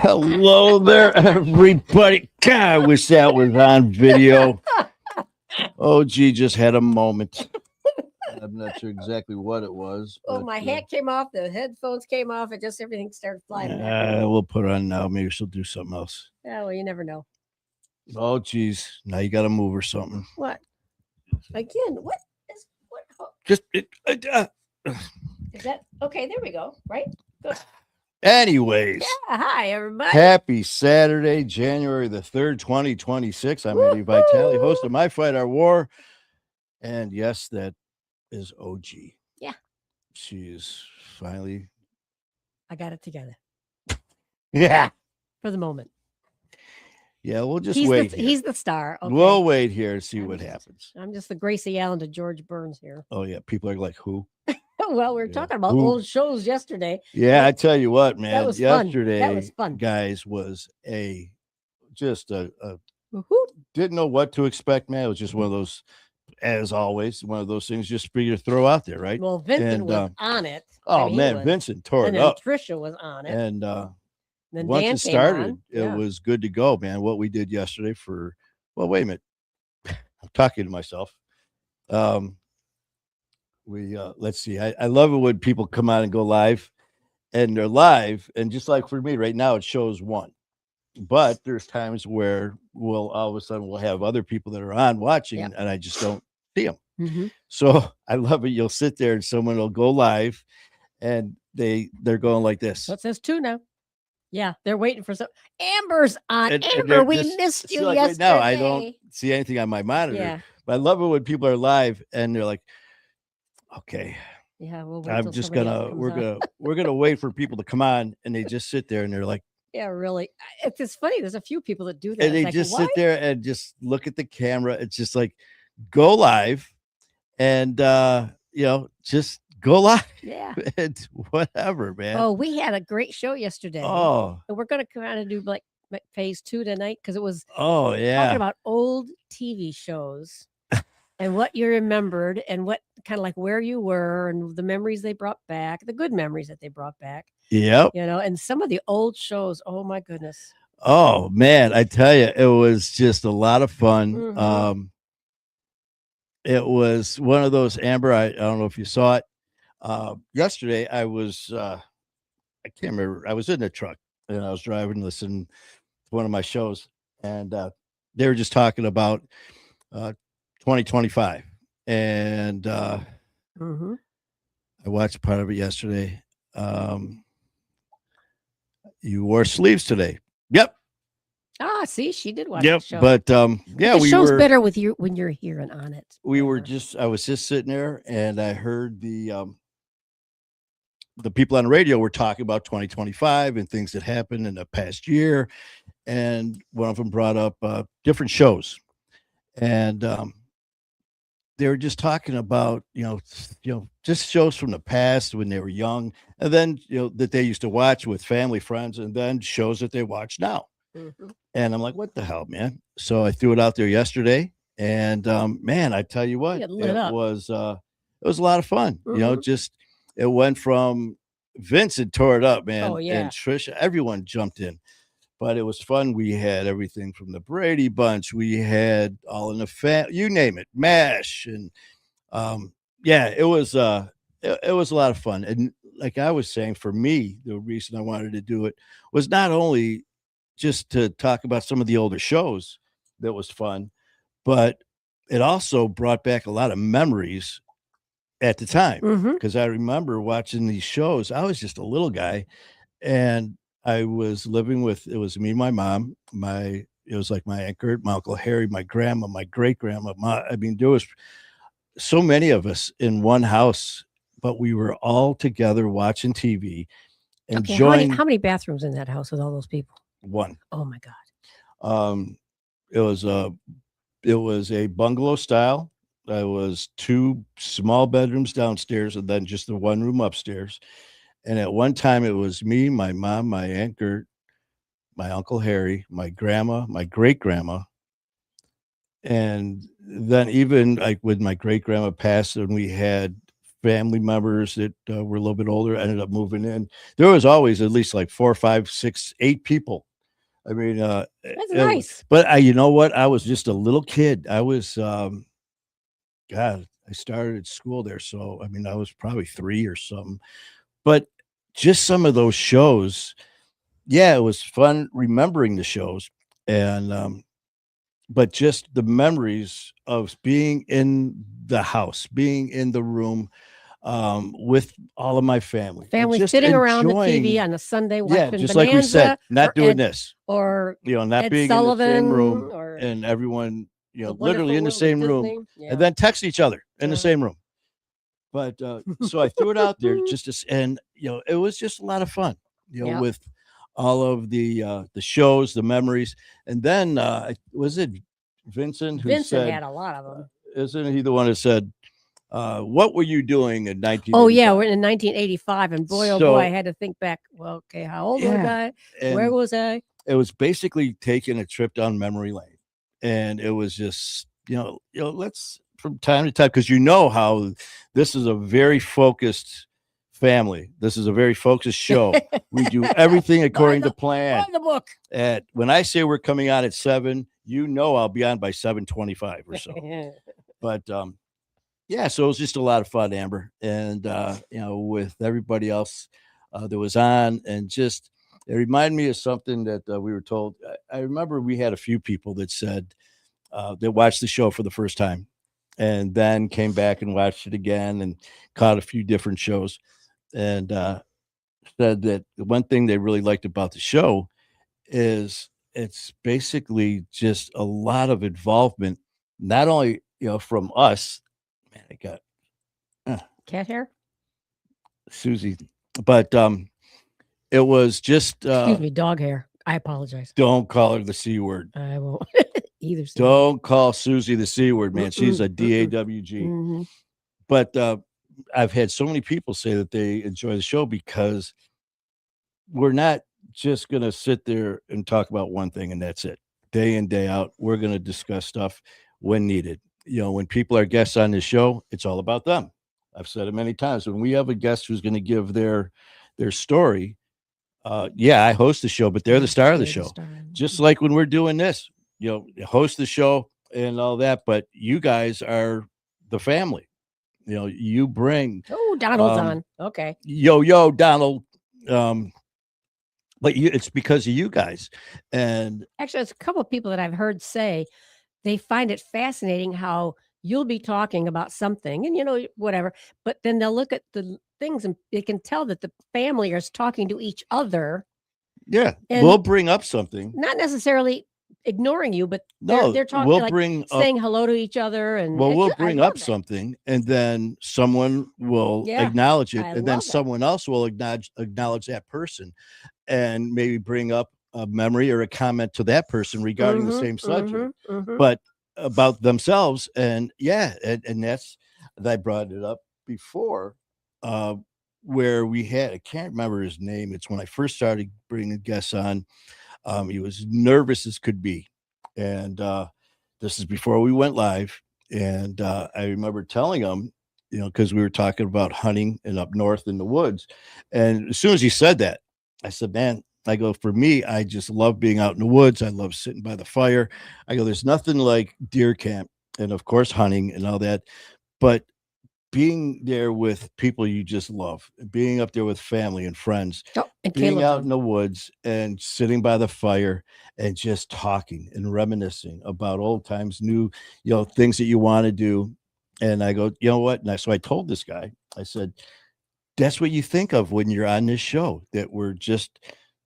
Hello there, everybody. God, I wish that was on video. OG just had a moment. I'm not sure exactly what it was. Well, But, my hat came off, the headphones came off, and just everything started flying back. we'll put her on now. Maybe she'll do something else. Yeah, well, you never know. Oh, geez. Now you got to move or something. What? Again, what is what? Just Is that okay? There we go. Right? Good. anyways. Yeah. Hi, everybody. Happy Saturday, January the 3rd, 2026. I'm Eddie Vitale, host of My Fight Our War. And yes, that is OG. Yeah. She's finally. I got it together. Yeah. For the moment. Yeah, we'll just wait. He's the star. Okay. We'll wait here and see what happens. I'm just the Gracie Allen to George Burns here. Oh, yeah. People are like, who? Well, we were talking about old shows yesterday. Yeah, I tell you what, man. That was yesterday, fun. That was fun. Guys, was just a didn't know what to expect, man. It was just one of those, as always, one of those things just for you to throw out there, right? Well, Vincent was on it. Oh, man, Vincent tore it up. Trisha was on it. And then once Dan it started, on. it was good to go, man. What we did yesterday well, wait a minute. I'm talking to myself. Let's see. I love it when people come on and go live, and they're live, and just like for me right now, it shows one. But there's times where all of a sudden we'll have other people that are on watching, and I just don't see them. Mm-hmm. So I love it. You'll sit there and someone will go live, and they're going like this. So it says 2 now. Yeah, they're waiting for some. Amber's on. Amber, we missed you yesterday. Right now, I don't see anything on my monitor. Yeah. But I love it when people are live and they're like, okay. Yeah, I'm just we're gonna wait for people to come on, and they just sit there and they're like, yeah, really. It's just funny. There's a few people that do that. And they just sit there and just look at the camera. It's just like, go live, and just go live. Yeah, and whatever, man. Oh, we had a great show yesterday. Oh, and we're gonna kind of do like phase 2 tonight because it was. Oh yeah, talking about old TV shows. And what you remembered and what kind of like where you were and the memories they brought back, the good memories that they brought back. Yep. And some of the old shows, oh my goodness. Oh man, I tell you, it was just a lot of fun. Mm-hmm. It was one of those, Amber, I don't know if you saw it. Yesterday I was I can't remember. I was in the truck and I was driving, listening to one of my shows, and they were just talking about 2025, and I watched part of it yesterday. You wore sleeves today. Yep. Ah, see, she did watch the show. But yeah, the show's better with you when you're here and on it. I was just sitting there, and I heard the people on the radio were talking about 2025 and things that happened in the past year, and one of them brought up different shows, and they were just talking about, just shows from the past when they were young, and then, that they used to watch with family, friends, and then shows that they watch now. Mm-hmm. And I'm like, what the hell, man? So I threw it out there yesterday, and man, I tell you what, it was a lot of fun. Mm-hmm. It went from Vincent tore it up, man. Oh, yeah. And Trisha, everyone jumped in. But it was fun. We had everything from the Brady Bunch. We had All in the Family, you name it, MASH, and it was a lot of fun. And like I was saying, for me, the reason I wanted to do it was not only just to talk about some of the older shows that was fun, but it also brought back a lot of memories at the time, because I remember watching these shows. I was just a little guy, and I was living with, it was me, my mom, it was like my Aunt Gert, my Uncle Harry, my grandma, my great grandma. There was so many of us in one house, but we were all together watching TV, enjoying. How many bathrooms in that house with all those people? One. Oh my God. It was a bungalow style. There was 2 small bedrooms downstairs and then just the one room upstairs. And at one time, it was me, my mom, my Aunt Gert, my Uncle Harry, my grandma, my great grandma. And then even like when my great grandma passed and we had family members that were a little bit older ended up moving in. There was always at least like 4, 5, 6, 8 people. I mean, That's nice. but you know what? I was just a little kid. I was, God, I started school there. So, I mean, I was probably 3 or something. But just some of those shows, yeah, it was fun remembering the shows. And, but just the memories of being in the house, being in the room with all of my family, and Family just sitting around the TV enjoying, on a Sunday yeah, watching just like we said, Bonanza not or doing this, or not Ed being in the same Sullivan room or and everyone, The literally Wonderful in the World of same room Disney. and Yeah. then text each other in the Yeah. same room. But so I threw it out there just to, and it was just a lot of fun, Yep. with all of the shows, the memories, and then was it Vincent who Vincent said, had a lot of them. isn't he the one that said, what were you doing in 1985? Oh yeah, we're in 1985, and boy, oh boy, I So had to think back. Well, okay, how old was yeah, I? Where and was I? it was basically taking a trip down memory lane, and it was just let's from time to time, because how this is a very focused family. This is a very focused show. We do everything according to plan. By the book. When I say we're coming on at 7, I'll be on by 7:25 or so. But yeah, so it was just a lot of fun, Amber, and with everybody else that was on, and just it reminded me of something that we were told. I remember we had a few people that said that watched the show for the first time, and then came back and watched it again, and caught a few different shows, and said that the one thing they really liked about the show is it's basically just a lot of involvement, not only from us. Man, I got Cat hair? Susie, but it was just Excuse me, dog hair. I apologize. don't call her the C word. I won't either. Don't call Susie the C word, man. She's a DAWG. Mm-hmm. But I've had so many people say that they enjoy the show because we're not just going to sit there and talk about one thing and that's it. Day in, day out, we're going to discuss stuff when needed. When people are guests on this show, it's all about them. I've said it many times. When we have a guest who's going to give their story, I host the show, but they're the star of the show. Just like when we're doing this, host the show and all that, but you guys are the family. You bring. Oh, Donald's on. Okay. Yo, Donald. But it's because of you guys. And actually, it's a couple of people that I've heard say they find it fascinating how you'll be talking about something and whatever, but then they'll look at the things and they can tell that the family is talking to each other. Yeah, we'll bring up something, not necessarily ignoring you, but no, they're talking, we'll like bring saying hello to each other, and we'll bring up something, and then someone will acknowledge it, and then someone else will acknowledge that person, and maybe bring up a memory or a comment to that person regarding the same subject, but about themselves. And that's, I brought it up before, where we had, I can't remember his name. It's when I first started bringing guests on. He was nervous as could be. And this is before we went live. And I remember telling him, because we were talking about hunting and up north in the woods. And as soon as he said that, I said, man, I go, for me, I just love being out in the woods. I love sitting by the fire. I go, there's nothing like deer camp and, of course, hunting and all that. But being there with people you just love, being up there with family and friends, and being out in the woods and sitting by the fire and just talking and reminiscing about old times, new, things that you want to do. And I go, you know what? So I told this guy, I said, that's what you think of when you're on this show, that we're just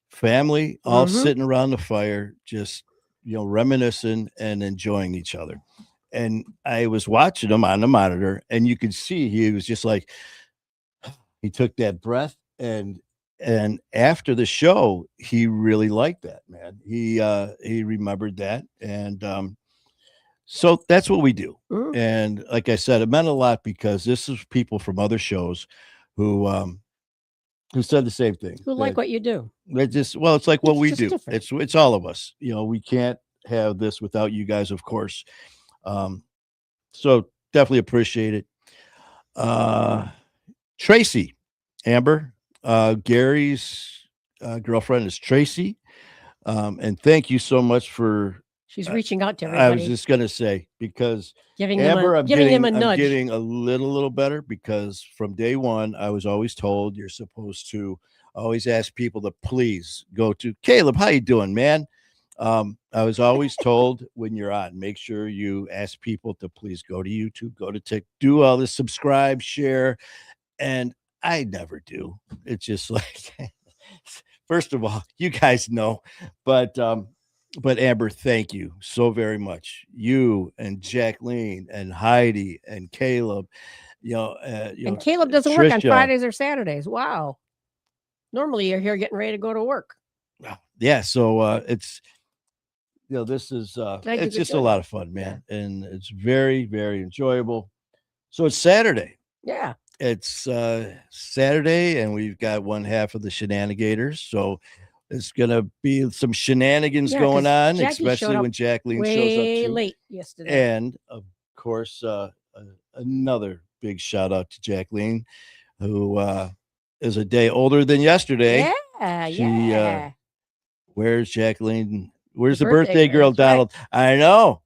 family, all sitting around the fire, just, reminiscing and enjoying each other. And I was watching him on the monitor, and you could see he was just like, he took that breath, and after the show, he really liked that, man. He remembered that, and so that's what we do. And like I said, it meant a lot because this is people from other shows who said the same thing. Who like what you do? It's like what we do. Different. It's all of us. We can't have this without you guys, of course. So definitely appreciate it. Tracy, Amber, Gary's girlfriend is Tracy. And thank you so much for. She's reaching out to I was everybody, just gonna say, because giving Amber, them a I'm nudge. getting a little better, because from day one, I was always told you're supposed to always ask people to please go to Caleb. How you doing, man? I was always told when you're on, make sure you ask people to please go to YouTube, go to TikTok, do all this, subscribe, share, and I never do. It's just like, first of all, you guys know, but Amber, thank you so very much. You and Jacqueline and Heidi and Caleb, And Caleb doesn't work on Trisha. Fridays or Saturdays. Wow. Normally you're here getting ready to go to work. Yeah, so it's this is Glad you it's could just a join lot of fun, man, and it's very, very enjoyable. So it's Saturday. Yeah. It's Saturday, and we've got one half of the Shenanigators. So it's gonna be some shenanigans Yeah, going 'cause on, Jackie showed especially up when Jacqueline shows way up too. late yesterday. And of course, another big shout out to Jacqueline, who is a day older than yesterday. Yeah, She yeah. where's Jacqueline? Where's the birthday birthday girl, girl, that's right. Donald? I know.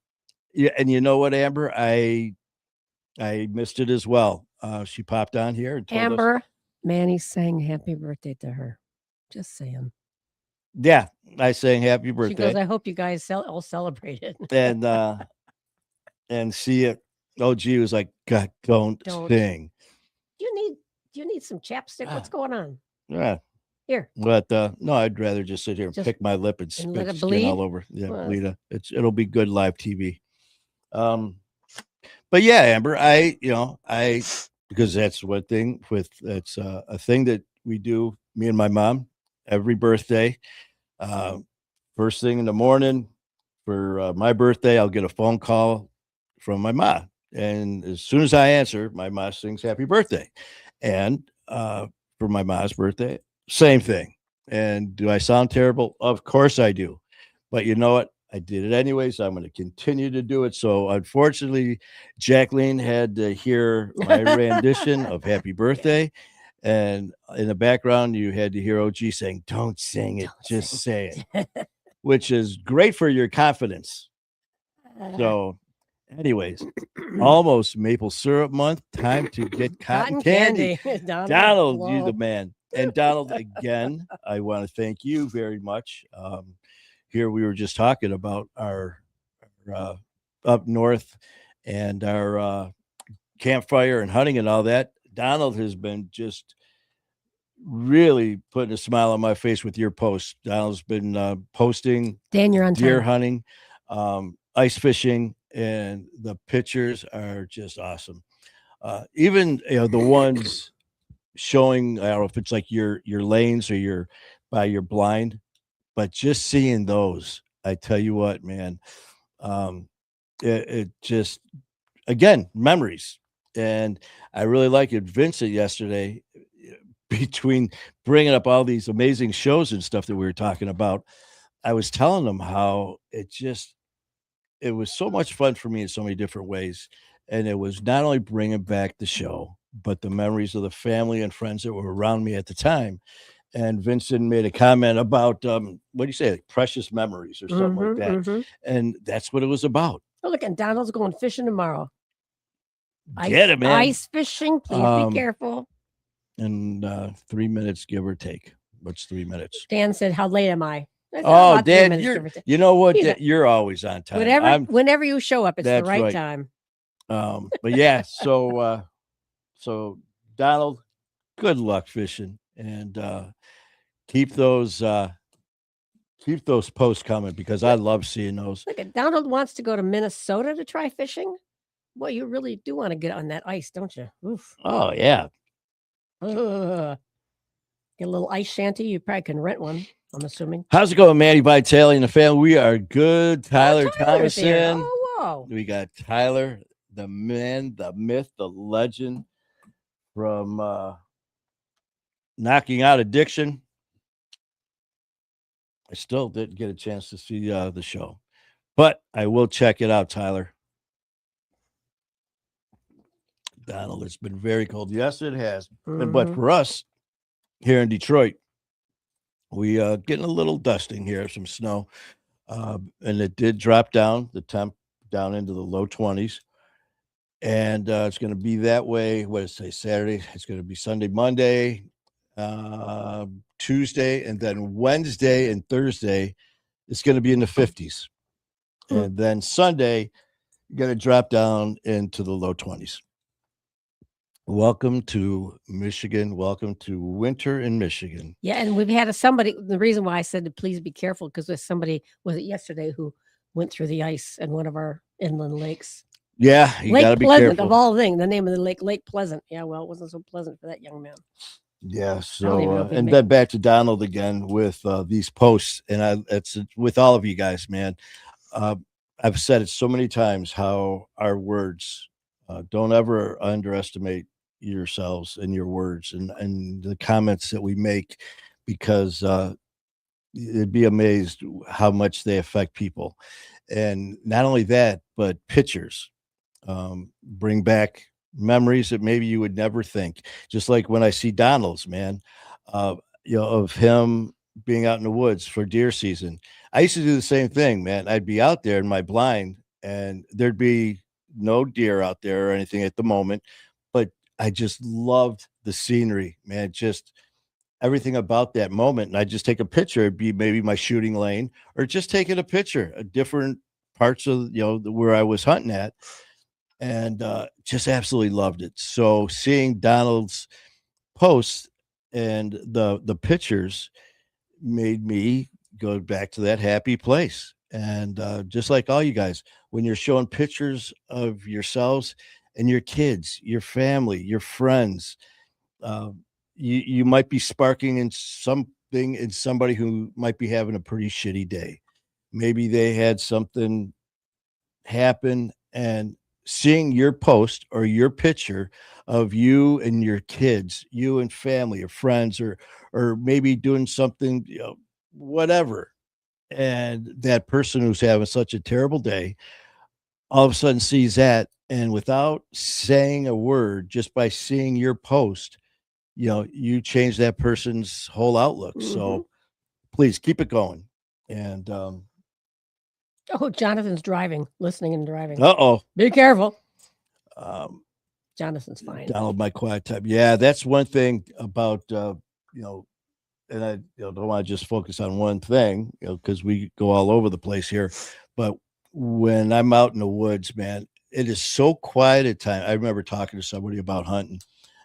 Yeah, and you know what, Amber? I missed it as well. She popped on here and told us. Amber, Manny sang happy birthday to her. Just saying. Yeah, I sang happy She birthday. goes, I hope you guys all celebrated. And see it. OG was like, God, don't sing. Do you need some chapstick? What's going on? Yeah. Here. But no, I'd rather just sit here and Just- pick my lip and and spit let it skin bleed? all over. Yeah, Well. bleed. It'll be good live TV. But yeah, Amber, because that's one thing that's a thing that we do, me and my mom, every birthday. First thing in the morning for my birthday, I'll get a phone call from my mom. And as soon as I answer, my mom sings happy birthday. And for my mom's birthday, same thing. And do I sound terrible? Of course I do. But you know what? I did it anyways. I'm going to continue to do it. So unfortunately, Jacqueline had to hear my rendition of happy birthday. And in the background, you had to hear OG saying, don't sing it, just say it, which is great for your confidence. So anyways, almost maple syrup month. Time to get cotton candy. Donald, you the man. And Donald, again, I want to thank you very much. Here we were just talking about our up north and our campfire and hunting and all that. Donald has been just really putting a smile on my face with your posts. Donald's been posting Dan, you're on deer time. hunting, ice fishing, and the pictures are just awesome. Even the ones showing, I don't know if it's like your lanes or your by your blind, but just seeing those, I tell you what, man, it just, again, memories. And I really like it. Vincent yesterday, between bringing up all these amazing shows and stuff that we were talking about, I was telling them how it was so much fun for me in so many different ways. And it was not only bringing back the show, but the memories of the family and friends that were around me at the time. And Vincent made a comment about, what do you say, like precious memories or something like that. And that's what it was about. Oh, look, and Donald's going fishing tomorrow. Get it, man. Ice fishing. Please be careful. In 3 minutes, give or take. What's 3 minutes? Dan said, how late am I? Oh, Dan, you know what? You're always on time. Whenever you show up, it's the right time. But yeah, so Donald, good luck fishing, and keep those posts coming, because I love seeing those. Look, Donald wants to go to Minnesota to try fishing. Boy, you really do want to get on that ice, don't you? Oof. Oh yeah. Get a little ice shanty. You probably can rent one, I'm assuming. How's it going, Manny Vitale and the family? We are good. Tyler Thomason. Oh, wow. We got Tyler, the man, the myth, the legend from Knocking Out Addiction. I still didn't get a chance to see the show, but I will check it out, Tyler. Donald, it's been very cold. Yes, it has. But Mhm. for us here in Detroit, we getting a little dusting here, some snow, and it did drop down the temp down into the low 20s, and it's going to be that way. What did it say? Saturday. It's going to be Sunday, Monday, Tuesday, and then Wednesday and Thursday. It's going to be in the 50s, Mm. and then Sunday going to drop down into the low 20s. Welcome to Michigan. Welcome to winter in Michigan. Yeah, and we've had somebody. The reason why I said to please be careful because there's somebody was it yesterday who went through the ice in one of our inland lakes. Yeah, you got to Lake be Pleasant, of careful. all things, the name of the lake, Lake Pleasant. Yeah, well, it wasn't so pleasant for that young man. Yeah. I don't even So, know if he and made then back to Donald again with these posts, and it's with all of you guys, man. Uh, I've said it so many times how our words don't ever underestimate yourselves and your words and the comments that we make because you'd be amazed how much they affect people. And not only that, but pictures bring back memories that maybe you would never think. Just like when I see Donald's, man, uh, of him being out in the woods for deer season. I used to do the same thing, man. I'd be out there in my blind and there'd be no deer out there or anything at the moment, but I just loved the scenery, man. Just everything about that moment. And I just take a picture. It'd be maybe my shooting lane or just taking a picture of different parts of, where I was hunting at and just absolutely loved it. So seeing Donald's posts and the pictures made me go back to that happy place. And just like all you guys, when you're showing pictures of yourselves and your kids, your family, your friends, uh, you might be sparking in something in somebody who might be having a pretty shitty day. Maybe they had something happen and seeing your post or your picture of you and your kids, you and family or friends or maybe doing something, whatever. And that person who's having such a terrible day all of a sudden sees that and without saying a word, just by seeing your post, you change that person's whole outlook. Mhm. So please keep it going. And Oh, Jonathan's driving, listening and driving. uh-oh. Be careful. Um Jonathan's fine. Donald, my quiet time. Yeah, that's one thing about and I don't want to just focus on one thing, because we go all over the place here. But when I'm out in the woods, man, it is so quiet at times. I remember talking to somebody about hunting,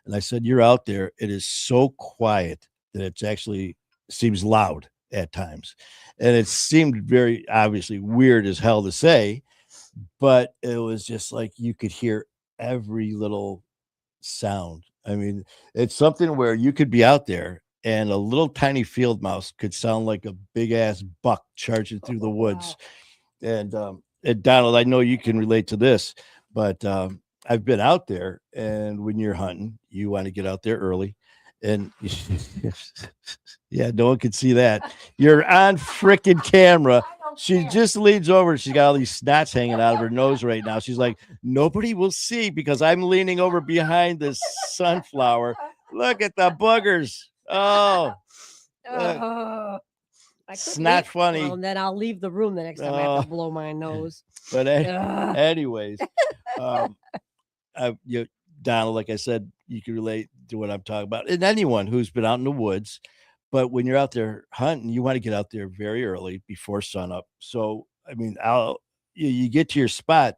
and I said, "You're out there. It is so quiet that it's actually seems loud at times." And it seemed very obviously weird as hell to say, but it was just like you could hear every little sound. I mean, it's something where you could be out there and a little tiny field mouse could sound like a big ass buck charging through the woods. And Donald, I know you can relate to this, but I've been out there, and when you're hunting, you want to get out there early. And yeah, no one can see that. You're on freaking camera. She just leans over. She's got all these snots hanging out of her nose right now. She's like, nobody will see because I'm leaning over behind this sunflower. Look at the buggers. Oh, Oh, it's not funny. Well, then I'll leave the room the next time I have to blow my nose. But Ugh. anyways, Donald, like I said, you can relate to what I'm talking about. And anyone who's been out in the woods, but when you're out there hunting, you want to get out there very early before sunup. So, I mean, you get to your spot,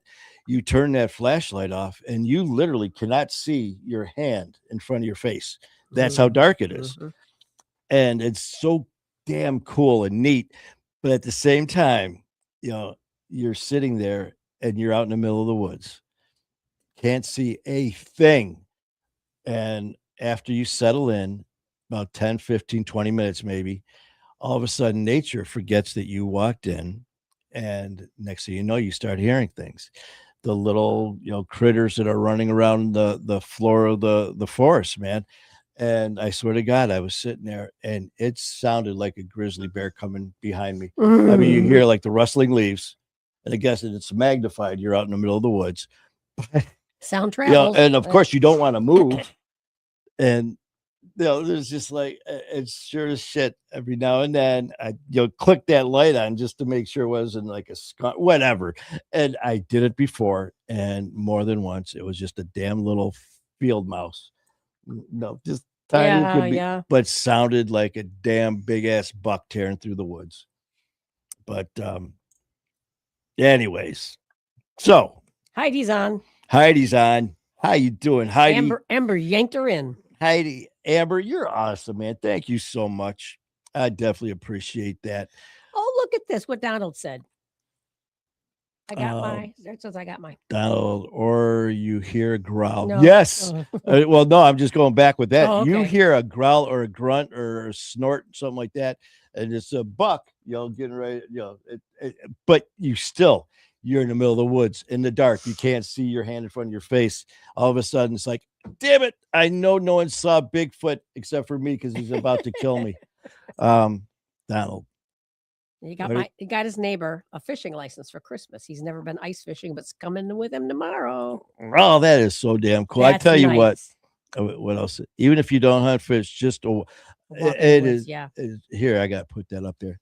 you turn that flashlight off, and you literally cannot see your hand in front of your face. That's how dark it is. Mhm. And it's so damn cool and neat. But at the same time, you're sitting there and you're out in the middle of the woods, can't see a thing. And after you settle in, about 10, 15, 20 minutes maybe, all of a sudden nature forgets that you walked in. And next thing you know, you start hearing things. The little, critters that are running around the floor of the forest, man. And I swear to God, I was sitting there and it sounded like a grizzly bear coming behind me. I mean, you hear like the rustling leaves, and I guess it's magnified. You're out in the middle of the woods. Sound You know, travels. and of course you don't want to move. And there's just like it's sure as shit every now and then click that light on just to make sure it wasn't like a skunk, whatever. And I did it before, and more than once, it was just a damn little field mouse. No, just tiny it could be, Yeah. but sounded like a damn big ass buck tearing through the woods. But anyways, so Heidi's on. Heidi's on. How you doing, Heidi? Amber yanked her in. Heidi, Amber, you're awesome, man. Thank you so much. I definitely appreciate that. Oh, look at this. What Donald said. I got mine. That says I got mine. Donald, or you hear a growl. No. Yes. Well, no, I'm just going back with that. Oh, You okay. hear a growl or a grunt or a snort, something like that, and it's a buck, getting ready, but you're in the middle of the woods in the dark. You can't see your hand in front of your face. All of a sudden, it's like, damn it. I know no one saw Bigfoot except for me because he's about to kill me. Donald. He got his neighbor a fishing license for Christmas. He's never been ice fishing, but it's coming with him tomorrow. Oh, that is so damn cool. That's I tell you nice. what else? Even if you don't hunt fish, just It is. Yeah. Here, I got to put that up there.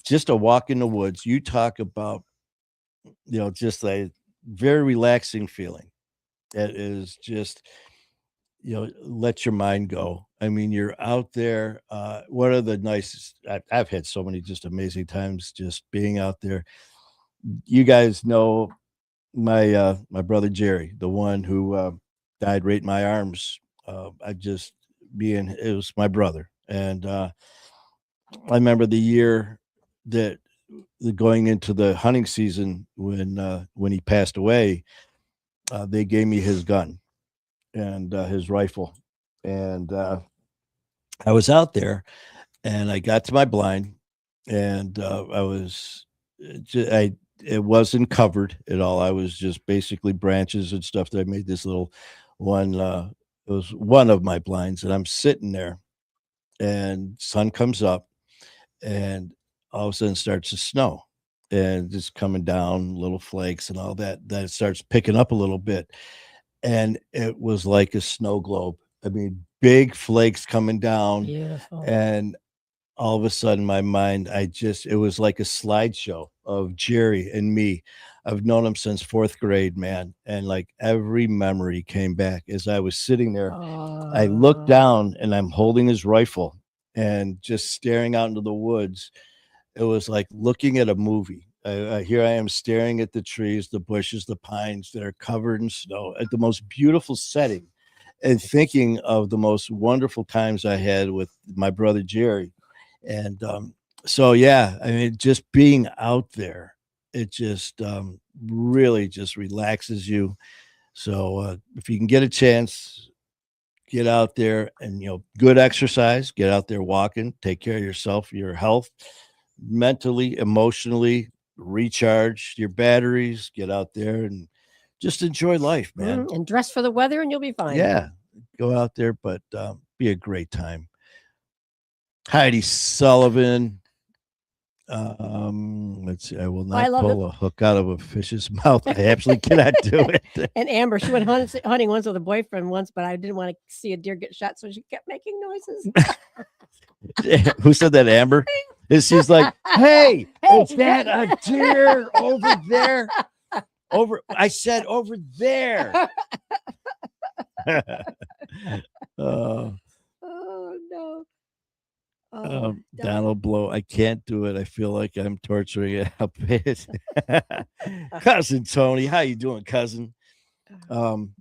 Just a walk in the woods. You talk about, just a very relaxing feeling. It is just, let your mind go. I mean, you're out there. One of the nicest, I've had so many just amazing times just being out there. You guys know my brother Jerry, the one who died right in my arms. It was my brother. And I remember the year that going into the hunting season when he passed away, they gave me his gun and his rifle. And I was out there and I got to my blind and it wasn't covered at all. I was just basically branches and stuff that I made this little one. It was one of my blinds, and I'm sitting there and sun comes up and all of a sudden starts to snow and just coming down little flakes and all that. Then it starts picking up a little bit. And it was like a snow globe. I mean, big flakes coming down. Beautiful. And all of a sudden, my mind, it was like a slideshow of Jerry and me. I've known him since 4th grade, man. And like every memory came back as I was sitting there. I looked down and I'm holding his rifle and just staring out into the woods. It was like looking at a movie. Here I am staring at the trees, the bushes, the pines that are covered in snow at the most beautiful setting and thinking of the most wonderful times I had with my brother Jerry. And so, yeah, I mean, just being out there, it just really just relaxes you. So if you can get a chance, get out there and, good exercise, get out there walking, take care of yourself, your health, mentally, emotionally, recharge your batteries, get out there and just enjoy life, man. And dress for the weather and you'll be fine. Yeah, go out there, but be a great time. Heidi Sullivan. Let's see. I will not pull a hook out of a fish's mouth. I absolutely cannot do it. And Amber, she went hunting once with a boyfriend once, but I didn't want to see a deer get shot, so she kept making noises. Who said that, Amber? She's like, hey, is that a deer over there? I said over there. Oh no. Donald Blow, I can't do it. I feel like I'm torturing it. Cousin Tony, how you doing, cousin? You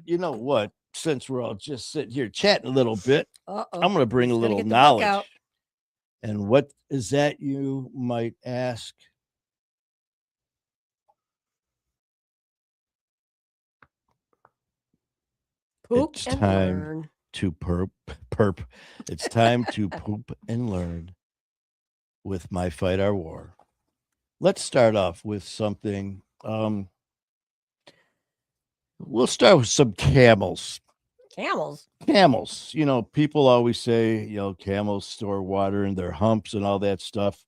know what? Since we're all just sitting here chatting a little bit, I'm going to bring a little knowledge. And what is that, you might ask? Poop it's and time learn. To perp. It's time to poop and learn with My Fight Our War. Let's start off with something. We'll start with some camels. Camels. People always say, camels store water in their humps and all that stuff.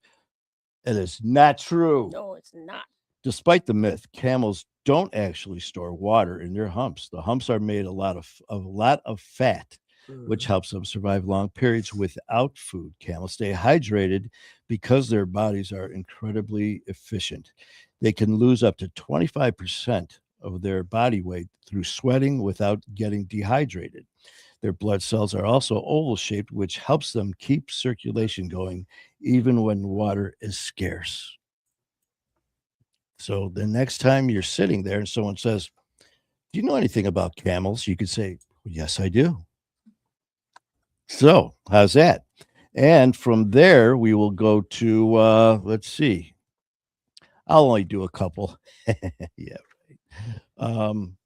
It is not true. No, it's not. Despite the myth, camels don't actually store water in their humps. The humps are made a lot of fat, which Mm. helps them survive long periods without food. Camels stay hydrated because their bodies are incredibly efficient. They can lose up to 25% of their body weight through sweating without getting dehydrated. Their blood cells are also oval shaped, which helps them keep circulation going even when water is scarce. So the next time you're sitting there and someone says, "Do you know anything about camels?" You could say, "Yes, I do." So, how's that? And from there, we will go to, let's see, I'll only do a couple. Yeah. Um,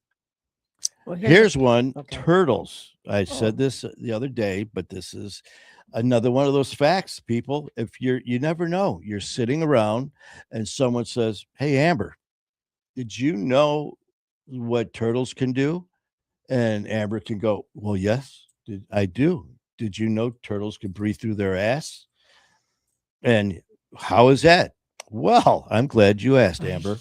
Well, here's a Here's one, okay. turtles. I Oh, said this the other day, but this is another one of those facts, people. If you never know, you're sitting around and someone says, "Hey, Amber, did you know what turtles can do?" And Amber can go, "Well, yes, I do. Did you know turtles can breathe through their ass?" And how is that? Well, I'm glad you asked, Amber.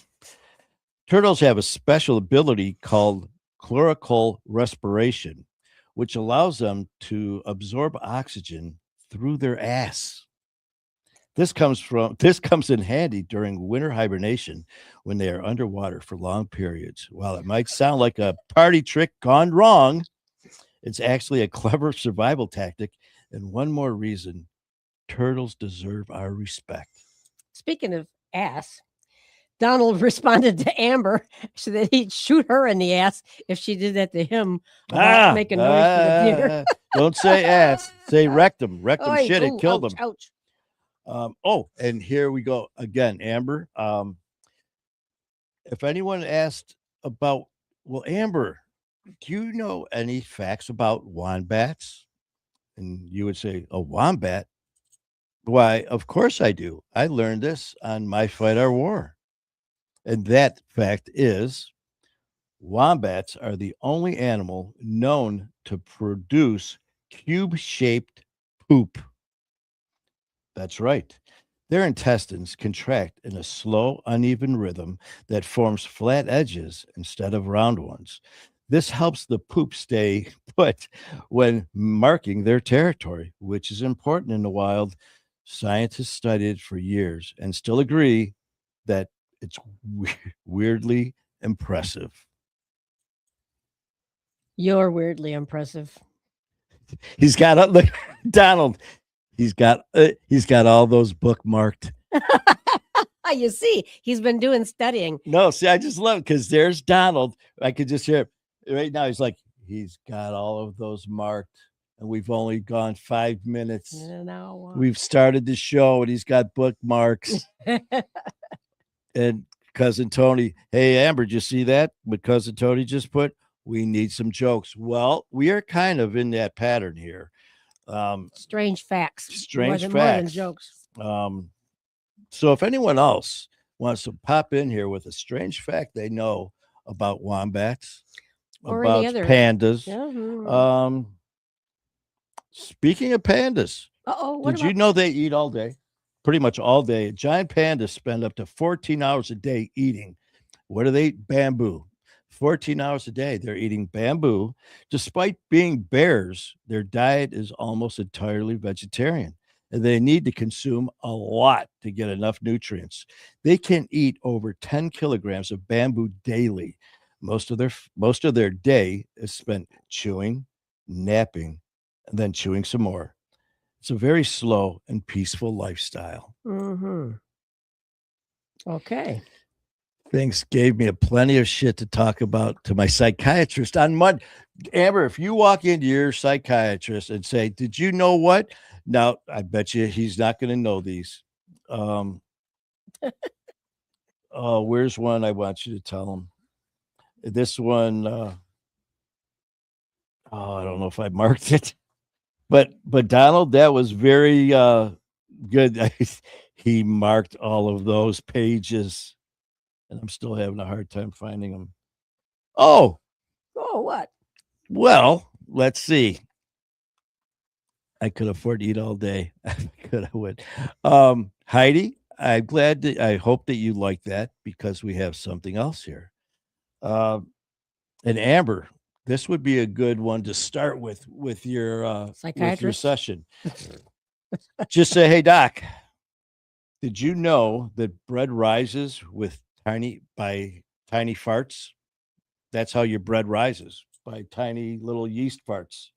Turtles have a special ability called chlorocal respiration, which allows them to absorb oxygen through their ass. This comes in handy during winter hibernation when they are underwater for long periods. While it might sound like a party trick gone wrong, it's actually a clever survival tactic and one more reason turtles deserve our respect. speaking of ass, Donald responded to Amber so that he'd shoot her in the ass if she did that to him about making noise for the deer. Don't say ass, say rectum. Rectum Oy, shit, it oh, killed ouch, him. ouch. Oh, and here we go again, Amber. If anyone asked about, well, Amber, do you know any facts about wombats? And you would say, a wombat? Why, of course I do. I learned this on My Fight Our War. And that fact is wombats are the only animal known to produce cube shaped poop. That's right. Their intestines contract in a slow, uneven rhythm that forms flat edges instead of round ones. This helps the poop stay put when marking their territory, which is important in the wild. Scientists studied it for years and still agree that it's weirdly impressive. You're weirdly impressive. He's got a look, Donald. He's got all those bookmarked. You see, he's been doing studying. No, see, I just love because there's Donald. I could just hear right now. He's like, he's got all of those marked, and we've only gone 5 minutes. Now, We've started the show, and he's got bookmarks. And cousin Tony, hey Amber, did you see that? What cousin Tony just put? We need some jokes. Well, we are kind of in that pattern here. Strange facts. Strange more than facts. jokes. So if anyone else wants to pop in here with a strange fact they know about wombats, Or about any other. pandas. Yeah. Speaking of pandas, Uh-oh, did you know they eat all day? Pretty much all day. Giant pandas spend up to 14 hours a day eating. What do they eat? Bamboo. 14 hours a day. They're eating bamboo. Despite being bears, their diet is almost entirely vegetarian. And they need to consume a lot to get enough nutrients. They can eat over 10 kilograms of bamboo daily. Most of their day is spent chewing, napping, and then chewing some more. It's a very slow and peaceful lifestyle. Mm-hmm. Okay. Things gave me a plenty of shit to talk about to my psychiatrist on Monday. Amber, if you walk into your psychiatrist and say, "Did you know what?" Now, I bet you he's not going to know these. Where's one I want you to tell him? This one, I don't know if I marked it, but Donald, that was very good. He marked all of those pages, and I'm still having a hard time finding them. Oh, what? Well, let's see. I could afford to eat all day. I would. Heidi, I'm glad that I hope that you like that because we have something else here. Uh, and Amber, this would be a good one to start with your Psychiatrist. session. Just say, hey doc, did you know that bread rises with tiny farts? That's how your bread rises, by tiny little yeast farts.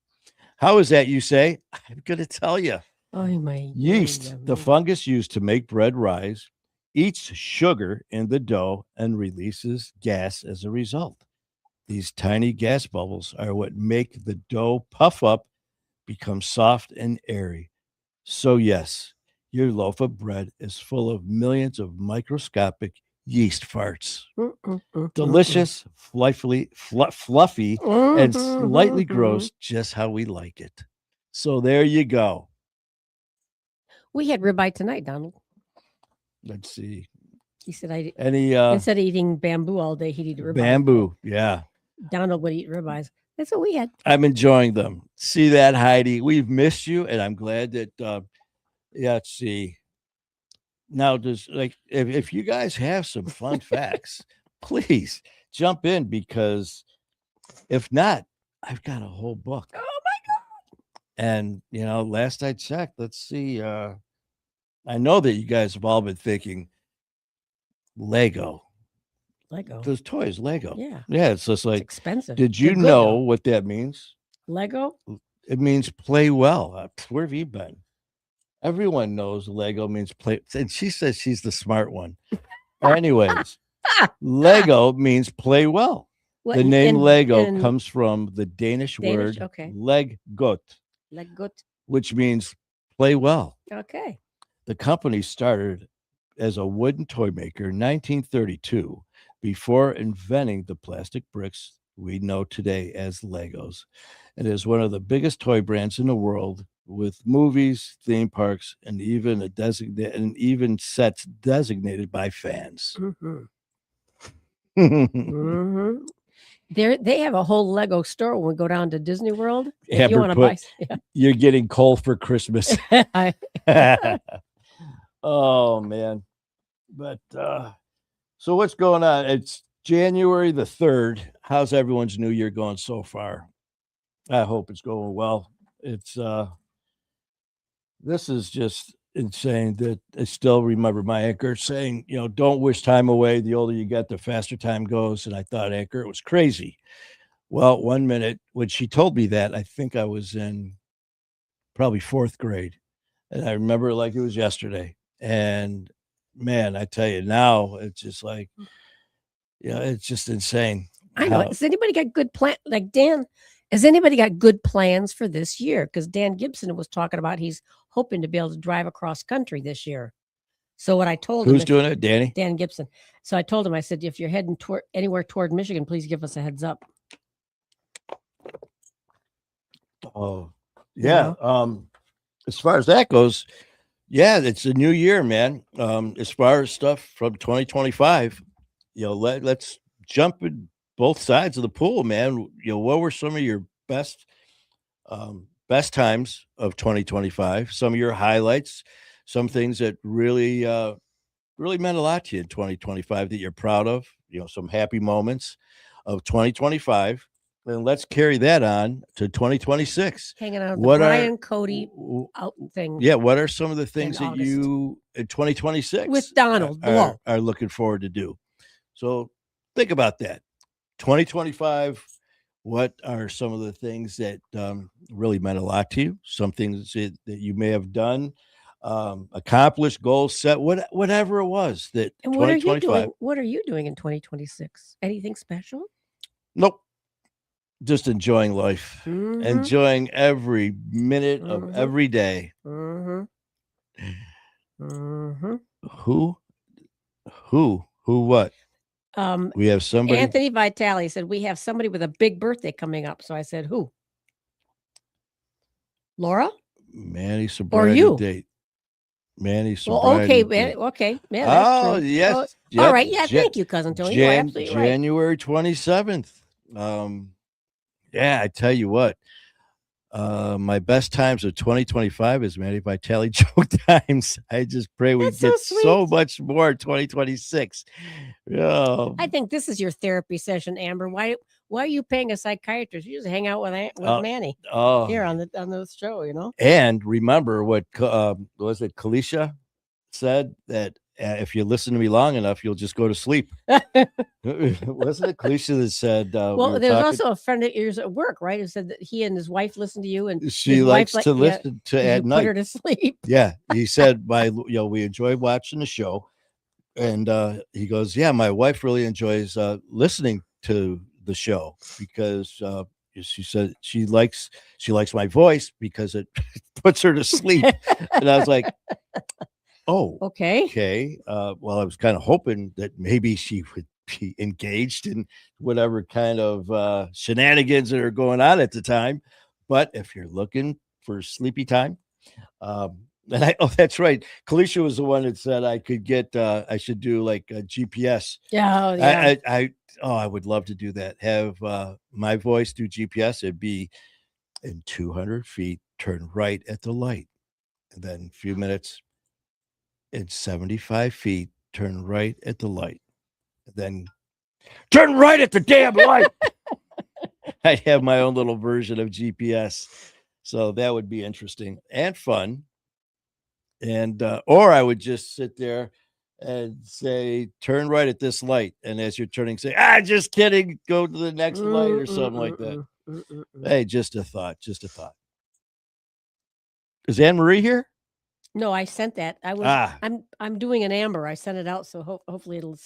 How is that, you say? I'm going to tell you. Oh my Yeast, the fungus used to make bread rise, eats sugar in the dough and releases gas as a result. These tiny gas bubbles are what make the dough puff up, become soft and airy. So, yes, your loaf of bread is full of millions of microscopic yeast farts. Delicious, fluffy, and slightly gross, just how we like it. So, there you go. We had ribeye tonight, Donald. Let's see. He said I Any instead of eating bamboo all day, he'd eat ribeye. bamboo? Yeah. Donald would eat ribeyes. That's what we had. I'm enjoying them. See that, Heidi? We've missed you, and I'm glad that. Yeah. Let's see. Now, does if you guys have some fun facts, please jump in because if not, I've got a whole book. Oh my god! And last I checked, let's see. I know that you guys have all been thinking Lego. Those toys, Lego. Yeah. Yeah, it's just like it's expensive. Did you know what that means? Lego? It means play well. Where have you been? Everyone knows Lego means play. And she says she's the smart one. Anyways, Lego means play well. The name Lego comes from the Danish word leggot, which means play well. Okay. The company started as a wooden toy maker in 1932 before inventing the plastic bricks we know today as Legos. It is one of the biggest toy brands in the world, with movies, theme parks, and even sets designated by fans. They have a whole Lego store when we go down to Disney World. If you want to buy, you're getting coal for Christmas. Oh man. But so what's going on? It's January the 3rd. How's everyone's new year going so far? I hope it's going well. It's this is just insane that I still remember my anchor saying, don't wish time away. The older you get, the faster time goes. And I thought, Anchor, it was crazy. Well, 1 minute when she told me that, I think I was in probably 4th grade. And I remember it like it was yesterday. And man, I tell you now, it's just like, it's just insane. I know. Has anybody got good plan? Like Dan, has anybody got good plans for this year? Because Dan Gibson was talking about he's hoping to be able to drive across country this year. So what I told him, who's doing it, Danny? Dan Gibson. So I told him, I said, if you're heading anywhere toward Michigan, please give us a heads up. Oh, yeah. As far as that goes, yeah, it's a new year, man. As far as stuff from 2025, let's jump in both sides of the pool, man. What were some of your best times of 2025? Some of your highlights, some things that really meant a lot to you in 2025 that you're proud of. Some happy moments of 2025. And let's carry that on to 2026. Hanging out at the Brian Cody out thing. Yeah, what are some of the things that you in 2026 with Donald are looking forward to do? So think about that. 2025, what are some of the things that really meant a lot to you? Some things that you may have done, accomplished, goals set, whatever it was that. And what are you doing? What are you doing in 2026? Anything special? Nope. Just enjoying life, enjoying every minute of every day. Who, what? We have somebody. Anthony Vitale said, we have somebody with a big birthday coming up. So I said, who? Laura? Manny sobriety or you? Date. Manny sobriety. Well, okay, man. Okay. Yeah, that's true. Yes. All right. Yeah. Thank you, Cousin Tony. You're absolutely January 27th. Yeah, I tell you what, My best times of 2025 is Manny Vitale joke times. I just pray we That's so get so sweet. much more in 2026. Yeah. I think this is your therapy session, Amber. Why are you paying a psychiatrist? You just hang out with with Uh, Manny oh, here on the show. You know. and remember what was it? Kalisha said that if you listen to me long enough, you'll just go to sleep. Wasn't it Kalisha that said we Well, were there's talking? also a friend of yours at work, right? Who said that he and his wife listen to you, and She his wife likes like to yeah, listen to because you at put night. her to sleep. Yeah, he said we enjoy watching the show, and he goes, yeah, my wife really enjoys listening to the show because she said she likes my voice because it puts her to sleep. And I was like, oh, Okay. okay. Well, I was kind of hoping that maybe she would be engaged in whatever kind of shenanigans that are going on at the time. But if you're looking for sleepy time, and that's right. Kalisha was the one that said I could get, I should do like a GPS. Yeah. Oh, yeah. I would love to do that. Have my voice do GPS. It'd be in 200 feet, turn right at the light. And then a few minutes in 75 feet, turn right at the light. And then turn right at the damn light. I'd have my own little version of GPS. So that would be interesting and fun. And or I would just sit there and say, turn right at this light. And as you're turning, say, just kidding, go to the next light or something like that. Hey, just a thought. Just a thought. Is Anne Marie here? No, I sent that. I'm doing an Amber. I sent it out, so hopefully it'll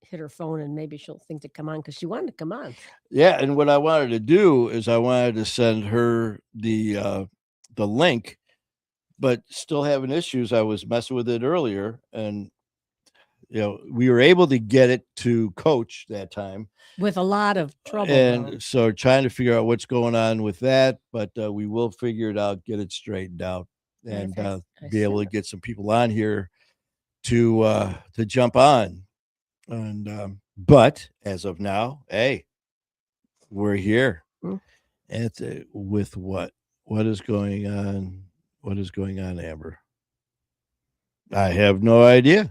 hit her phone and maybe she'll think to come on because she wanted to come on. Yeah, and what I wanted to do is I wanted to send her the link, but still having issues. I was messing with it earlier, and we were able to get it to Coach that time with a lot of trouble. And so trying to figure out what's going on with that, but we will figure it out, get it straightened out, and be able to get some people on here to jump on. And but as of now, hey, we're here. And with what is going on? What is going on, Amber? I have no idea.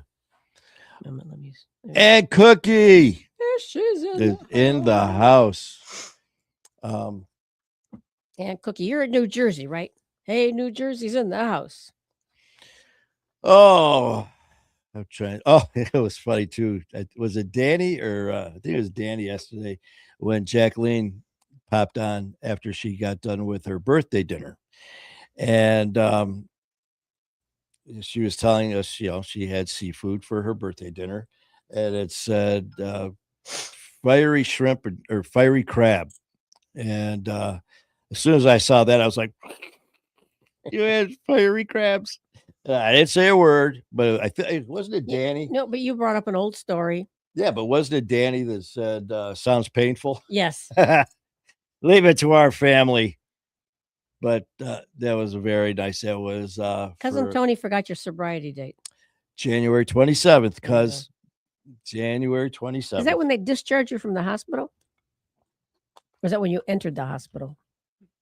And Cookie she's in the house. And Cookie, you're in New Jersey, right? Hey, New Jersey's in the house. Oh, I'm trying. Oh, it was funny too. Was it Danny or I think it was Danny yesterday when Jacqueline popped on after she got done with her birthday dinner, and she was telling us, she had seafood for her birthday dinner, and it said fiery shrimp or fiery crab, and as soon as I saw that, I was like, "You had fiery crabs." I didn't say a word, but I think wasn't it Danny? No, but you brought up an old story. Yeah, but wasn't it Danny that said sounds painful? Yes. Leave it to our family. But that was a very nice. That was Cousin Tony forgot your sobriety date. January 27th, cuz January 27th. Is that when they discharged you from the hospital? Or is that when you entered the hospital?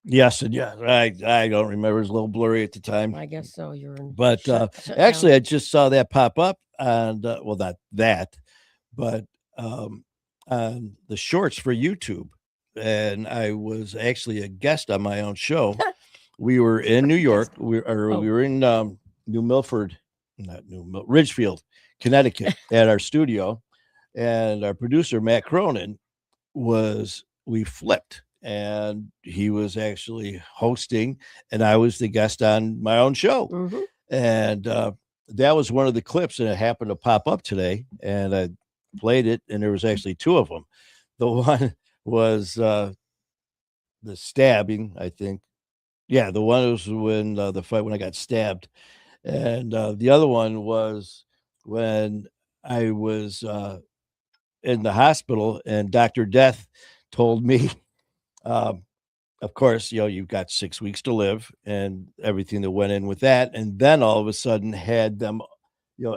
Yes, and yeah, I don't remember. It was a little blurry at the time. I guess so. You're in. But actually, I just saw that pop up, and well, not that, but on the shorts for YouTube, and I was actually a guest on my own show. We were in New York. We were in New Milford, not Ridgefield, Connecticut, at our studio, and our producer Matt Cronin we flipped. And he was actually hosting, and I was the guest on my own show. Mm-hmm. And that was one of the clips, and it happened to pop up today. And I played it, and there was actually two of them. The one was the stabbing, I think. Yeah, the one was when the fight when I got stabbed, and the other one was when I was in the hospital, and Dr. Death told me. Of course, you've got 6 weeks to live and everything that went in with that. And then all of a sudden had them,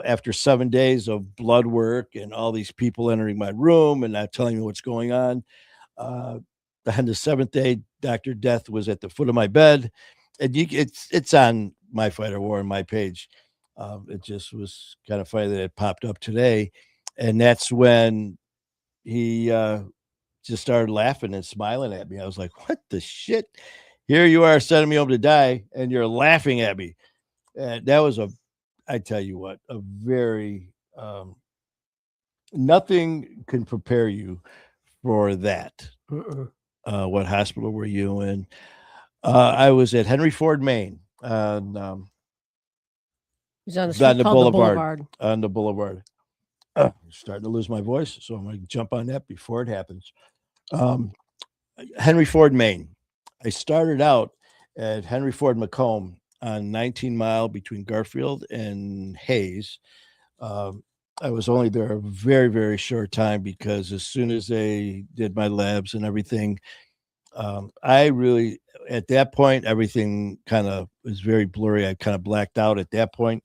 after 7 days of blood work and all these people entering my room and not telling me what's going on, on the seventh day, Dr. Death was at the foot of my bed. And it's on My Fight or War on my page. It just was kind of funny that it popped up today. And that's when he just started laughing and smiling at me. I was like, what the shit? Here you are sending me home to die, and you're laughing at me. That was I tell you what, a very, nothing can prepare you for that. What hospital were you in? I was at Henry Ford, Maine. He's on a on strip the called the boulevard. Boulevard. On the boulevard. Starting to lose my voice, so I'm going to jump on that before it happens. Henry Ford, Maine. I started out at Henry Ford Macomb on 19 Mile between Garfield and Hayes. I was only there a very, very short time because as soon as they did my labs and everything, I really, at that point, everything kind of was very blurry. I kind of blacked out at that point.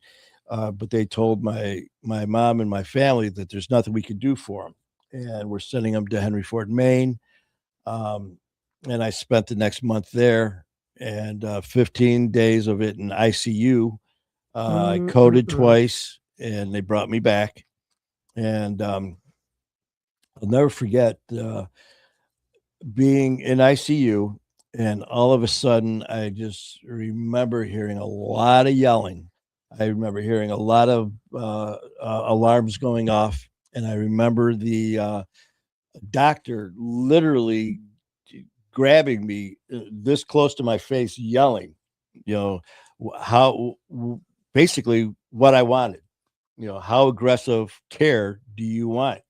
But they told my mom and my family that there's nothing we could do for them, and we're sending them to Henry Ford, Maine. And I spent the next month there, and 15 days of it in ICU. I coded twice, and they brought me back. And I'll never forget being in ICU, and all of a sudden, I just remember hearing a lot of yelling. I remember hearing a lot of alarms going off, and I remember the doctor literally grabbing me this close to my face, yelling, how basically what I wanted, how aggressive care do you want?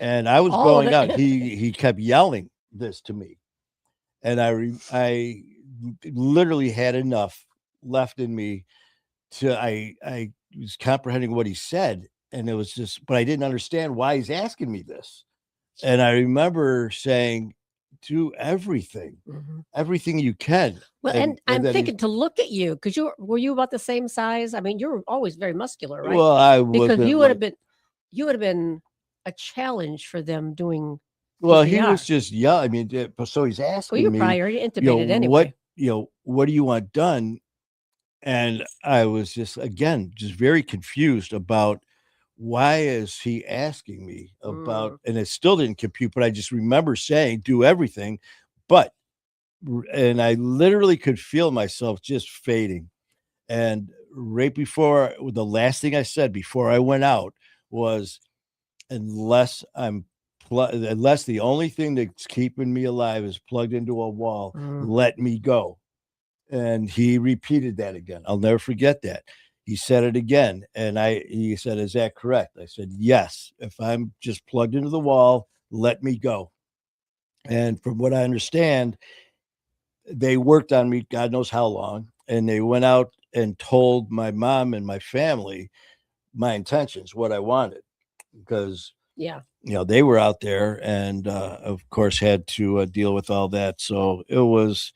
And I was going out. He kept yelling this to me, and I literally had enough left in me I was comprehending what he said, and it was just, but I didn't understand why he's asking me this. And I remember saying, do everything you can. Well, and I'm thinking to look at you, because were you about the same size? I mean, you're always very muscular, right? Well, I because wasn't you would have been a challenge for them doing. Well, he CPR. was just young. I mean, so he's Well, asking you're me, probably already intubated anyway. what do you want done? And I was just, again, just very confused about why is he asking me about, and it still didn't compute, but I just remember saying, do everything. And I literally could feel myself just fading. And right before, the last thing I said before I went out was, unless the only thing that's keeping me alive is plugged into a wall, let me go. And he repeated that again. I'll never forget that. He said it again. And he said, is that correct? I said, yes. If I'm just plugged into the wall, let me go. And from what I understand, they worked on me, God knows how long. And they went out and told my mom and my family my intentions, what I wanted, because they were out there and of course had to deal with all that. So it was,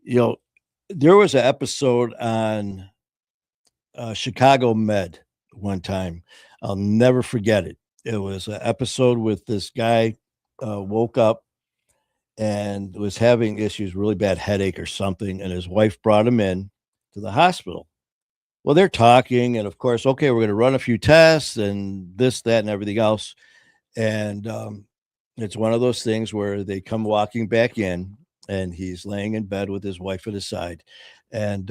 there was an episode on Chicago Med one time. I'll never forget it. It was an episode with this guy woke up and was having issues, really bad headache or something, and his wife brought him in to the hospital. Well, they're talking, and of course, okay, we're going to run a few tests and this, that, and everything else. And it's one of those things where they come walking back in, and he's laying in bed with his wife at his side. And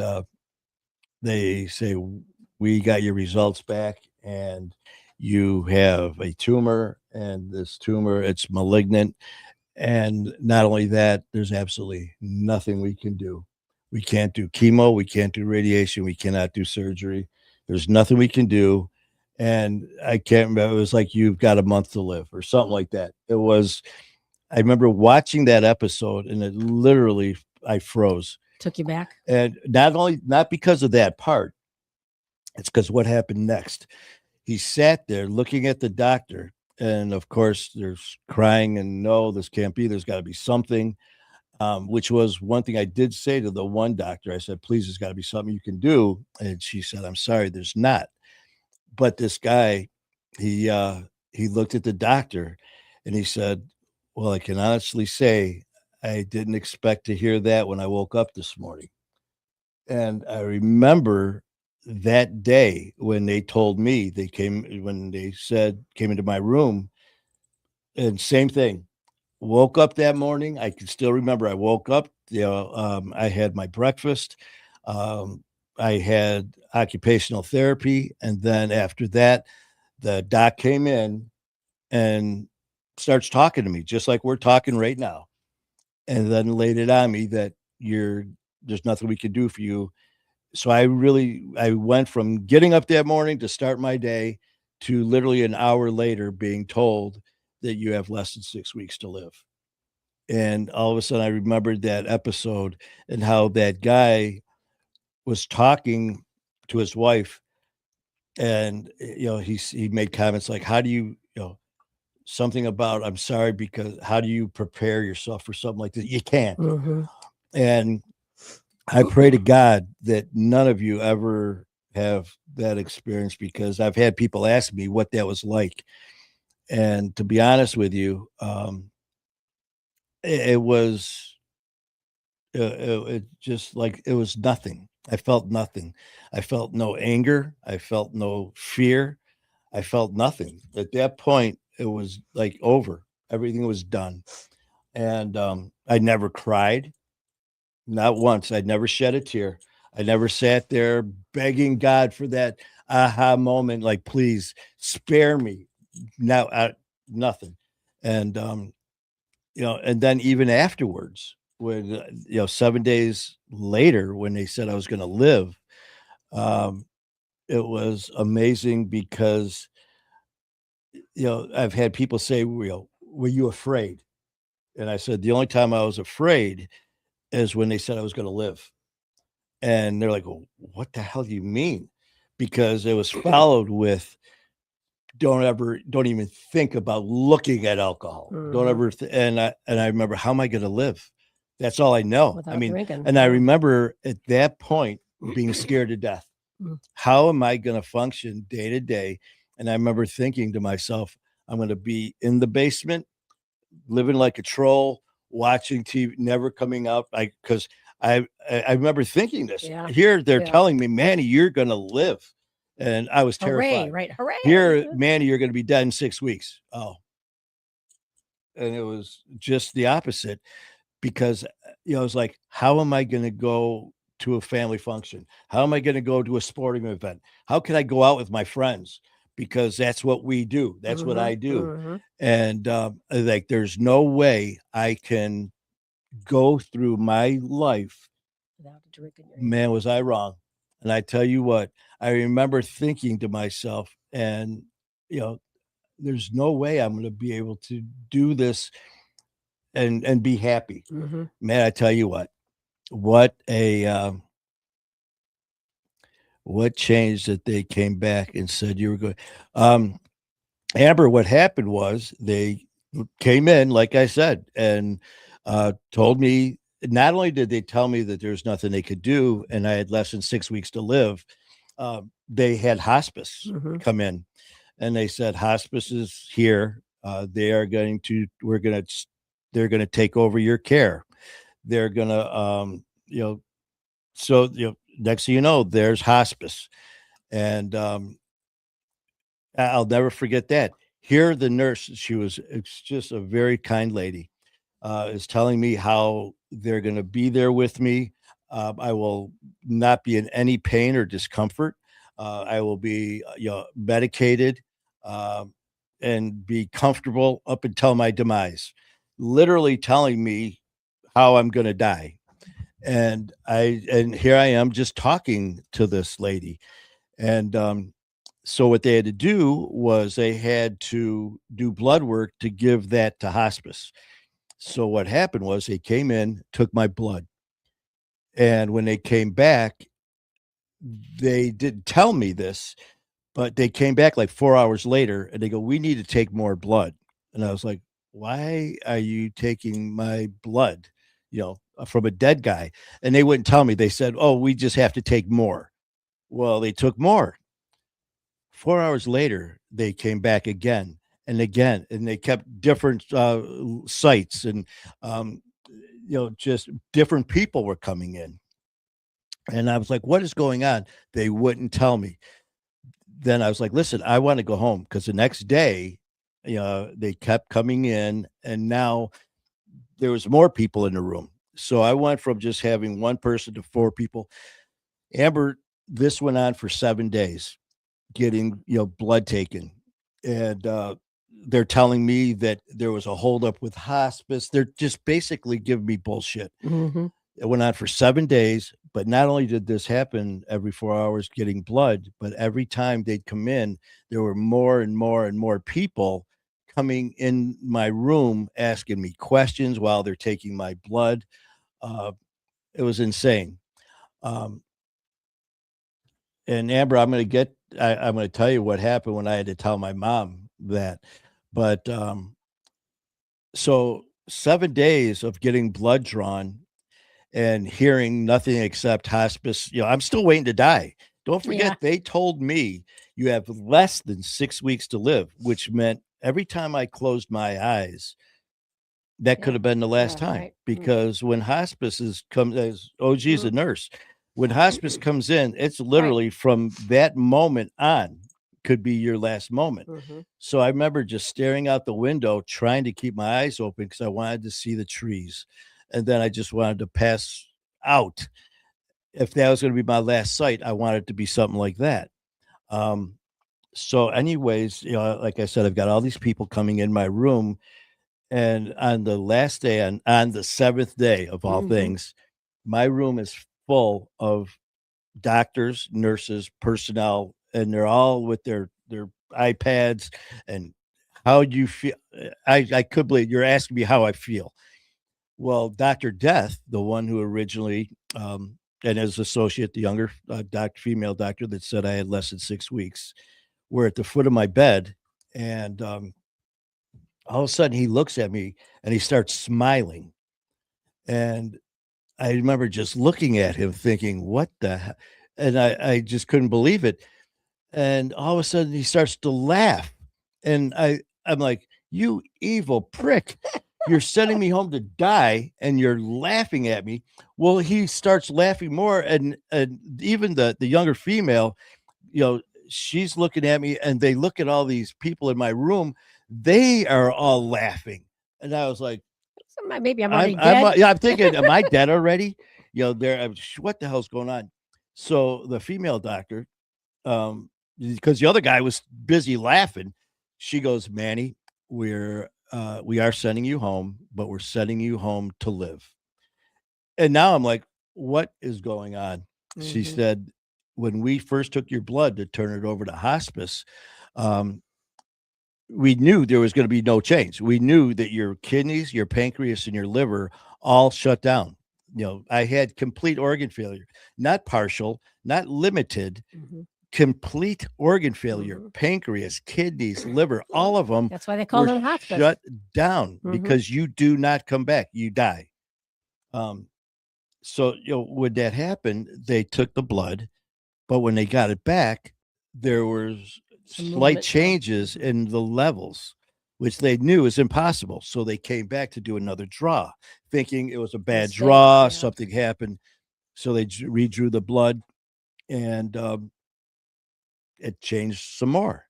they say, we got your results back, and you have a tumor, and this tumor, it's malignant. And not only that, there's absolutely nothing we can do. We can't do chemo. We can't do radiation. We cannot do surgery. There's nothing we can do. And I can't remember. It was like, you've got a month to live or something like that. I remember watching that episode, and it literally, I froze. Took you back. And not because of that part. It's because what happened next. He sat there looking at the doctor. And of course, there's crying and no, this can't be. There's got to be something, which was one thing I did say to the one doctor. I said, please, there's got to be something you can do. And she said, I'm sorry, there's not. But this guy, he looked at the doctor and he said, well, I can honestly say I didn't expect to hear that when I woke up this morning. And I remember that day when they told me when they said, came into my room, and same thing. Woke up that morning. I can still remember. I woke up. I had my breakfast. Um, I had occupational therapy, and then after that, the doc came in and starts talking to me, just like we're talking right now, and then laid it on me that there's nothing we can do for you. So I went from getting up that morning to start my day to literally an hour later being told that you have less than 6 weeks to live. And all of a sudden I remembered that episode and how that guy was talking to his wife, and he made comments like, how do something about, I'm sorry, because how do you prepare yourself for something like this? You can't. Mhm. And I pray to God that none of you ever have that experience, because I've had people ask me what that was like. And to be honest with you, it was it just like it was nothing. I felt nothing. I felt no anger. I felt no fear. I felt nothing. At that point, it was like over. Everything was done. And I never cried, not once. I'd never shed a tear. I never sat there begging God for that aha moment, like, please spare me. Now, nothing. And, and then even afterwards, when, 7 days later, when they said I was going to live, um, it was amazing because, I've had people say, were you afraid? And I said, the only time I was afraid is when they said I was going to live. And they're like, well, what the hell do you mean? Because it was followed with, don't even think about looking at alcohol. Don't Mhm. ever. And I remember, how am I going to live? That's all I know. Without I mean, drinking. and I Yeah. remember at that point being scared to death. Mm. How am I going to function day to day? And I remember thinking to myself, I'm going to be in the basement, living like a troll, watching TV, never coming out. Because I remember thinking this. Yeah. Here they're Yeah. telling me, Manny, you're going to live, and I was Hooray, terrified. right? Hooray. Here, Manny, you're going to be dead in 6 weeks. Oh, and it was just the opposite, because I was like, how am I going to go to a family function? How am I going to go to a sporting event? How can I go out with my friends? Because that's what we do. That's what Mhm. I do. Mhm. And like, there's no way I can go through my life. Without a drink in your hand. Man, was I wrong. And I tell you what, I remember thinking to myself, and there's no way I'm going to be able to do this and be happy. Mhm. Man, I tell you what a what changed that they came back and said you were good. Amber, what happened was they came in, like I said, and told me, not only did they tell me that there's nothing they could do and I had less than 6 weeks to live, they had hospice Mhm. come in, and they said, hospice is here. They are going to, they're going to take over your care. They're going to, so, next thing you know, there's hospice. And I'll never forget that. Here, the nurse, it's just a very kind lady, is telling me how they're going to be there with me. I will not be in any pain or discomfort. I will be, medicated, um, and be comfortable up until my demise. Literally telling me how I'm going to die. And here I am just talking to this lady. And so what they had to do was they had to do blood work to give that to hospice. So what happened was they came in, took my blood, and when they came back, they didn't tell me this, but they came back like 4 hours later and they go, "We need to take more blood." And I was like, "Why are you taking my blood? From a dead guy?" And they wouldn't tell me. They said, "Oh, we just have to take more." Well, they took more. 4 hours later, they came back again and again, and they kept different sites. And just different people were coming in. And I was like, what is going on? They wouldn't tell me. Then I was like, listen, I want to go home, because the next day, they kept coming in, and now there was more people in the room. So I went from just having one person to 4 people. Amber, this went on for 7 days, getting, blood taken. And they're telling me that there was a holdup with hospice. They're just basically giving me bullshit. Mm-hmm. It went on for 7 days, but not only did this happen every 4 hours getting blood, but every time they'd come in, there were more and more and more people coming in my room asking me questions while they're taking my blood. It was insane. Um, and Amber, I'm going to tell you what happened when I had to tell my mom that. But so 7 days of getting blood drawn and hearing nothing except hospice. I'm still waiting to die. Don't forget, Yeah. they told me you have less than 6 weeks to live, which meant every time I closed my eyes, that could Yeah. have been the last Yeah, time. right. Because when hospice as OG's a nurse, when hospice comes in, it's literally from that moment on could be your last moment. Mm-hmm. So I remember just staring out the window, trying to keep my eyes open because I wanted to see the trees. And then I just wanted to pass out. If that was going to be my last sight, I wanted it to be something like that. So anyways, like I said, I've got all these people coming in my room. And on the last day, on the 7th day of all things, my room is full of doctors, nurses, personnel, and they're all with their iPads. And how do you feel? I could believe you're asking me how I feel. Well, Dr. Death, the one who originally, and his associate, the younger female doctor that said I had less than 6 weeks, were at the foot of my bed. And all of a sudden he looks at me and he starts smiling. And I remember just looking at him thinking, what the hell? And I just couldn't believe it. And all of a sudden he starts to laugh. And I'm like, you evil prick. You're sending me home to die and you're laughing at me. Well, he starts laughing more. And even the younger female, she's looking at me, and they look at all these people in my room. They are all laughing. And I was like, maybe I'm already dead. I'm thinking, am I dead already? What the hell's going on? So the female doctor, because the other guy was busy laughing, she goes, Manny, we are sending you home, but we're sending you home to live. And now I'm like, what is going on? She said, when we first took your blood to turn it over to hospice, we knew there was going to be no change. We knew that your kidneys, your pancreas, and your liver all shut down. I had complete organ failure, not partial, not limited, complete organ failure, pancreas, kidneys, liver, all of them. That's why they call them hospice. Shut down because you do not come back. You die. So, when that happened, they took the blood, but when they got it back, there was slight changes in the levels, which they knew is impossible. So they came back to do another draw, thinking it was a bad draw, something happened. So they redrew the blood, and it changed some more.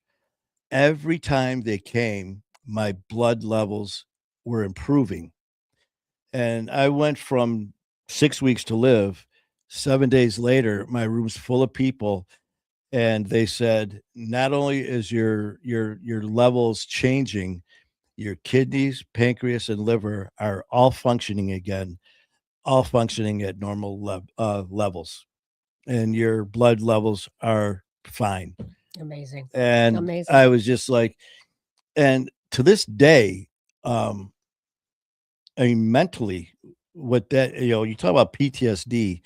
Every time they came, my blood levels were improving. And I went from 6 weeks to live. 7 days later, my room's full of people. And they said, not only is your levels changing, your kidneys, pancreas, and liver are all functioning again, all functioning at normal levels. And your blood levels are fine. Amazing. And Amazing. I was just like, and to this day, I mean, mentally, what that, you talk about PTSD,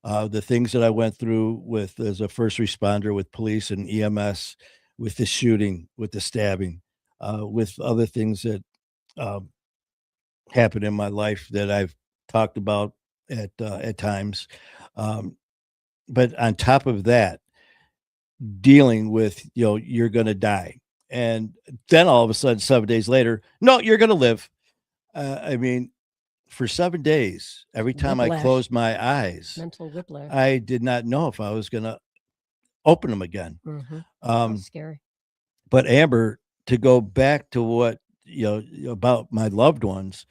the things that I went through with as a first responder, with police and EMS, with the shooting, with the stabbing, with other things that happened in my life that I've talked about at times. But on top of that, dealing with, you're going to die. And then all of a sudden, 7 days later, no, you're going to live. I mean, for 7 days, every time I Whiplash. closed my eyes, Mental whiplash. I did not know if I was gonna open them again. Mhm. Um, Scary. but Amber, to go back to what, about my loved ones,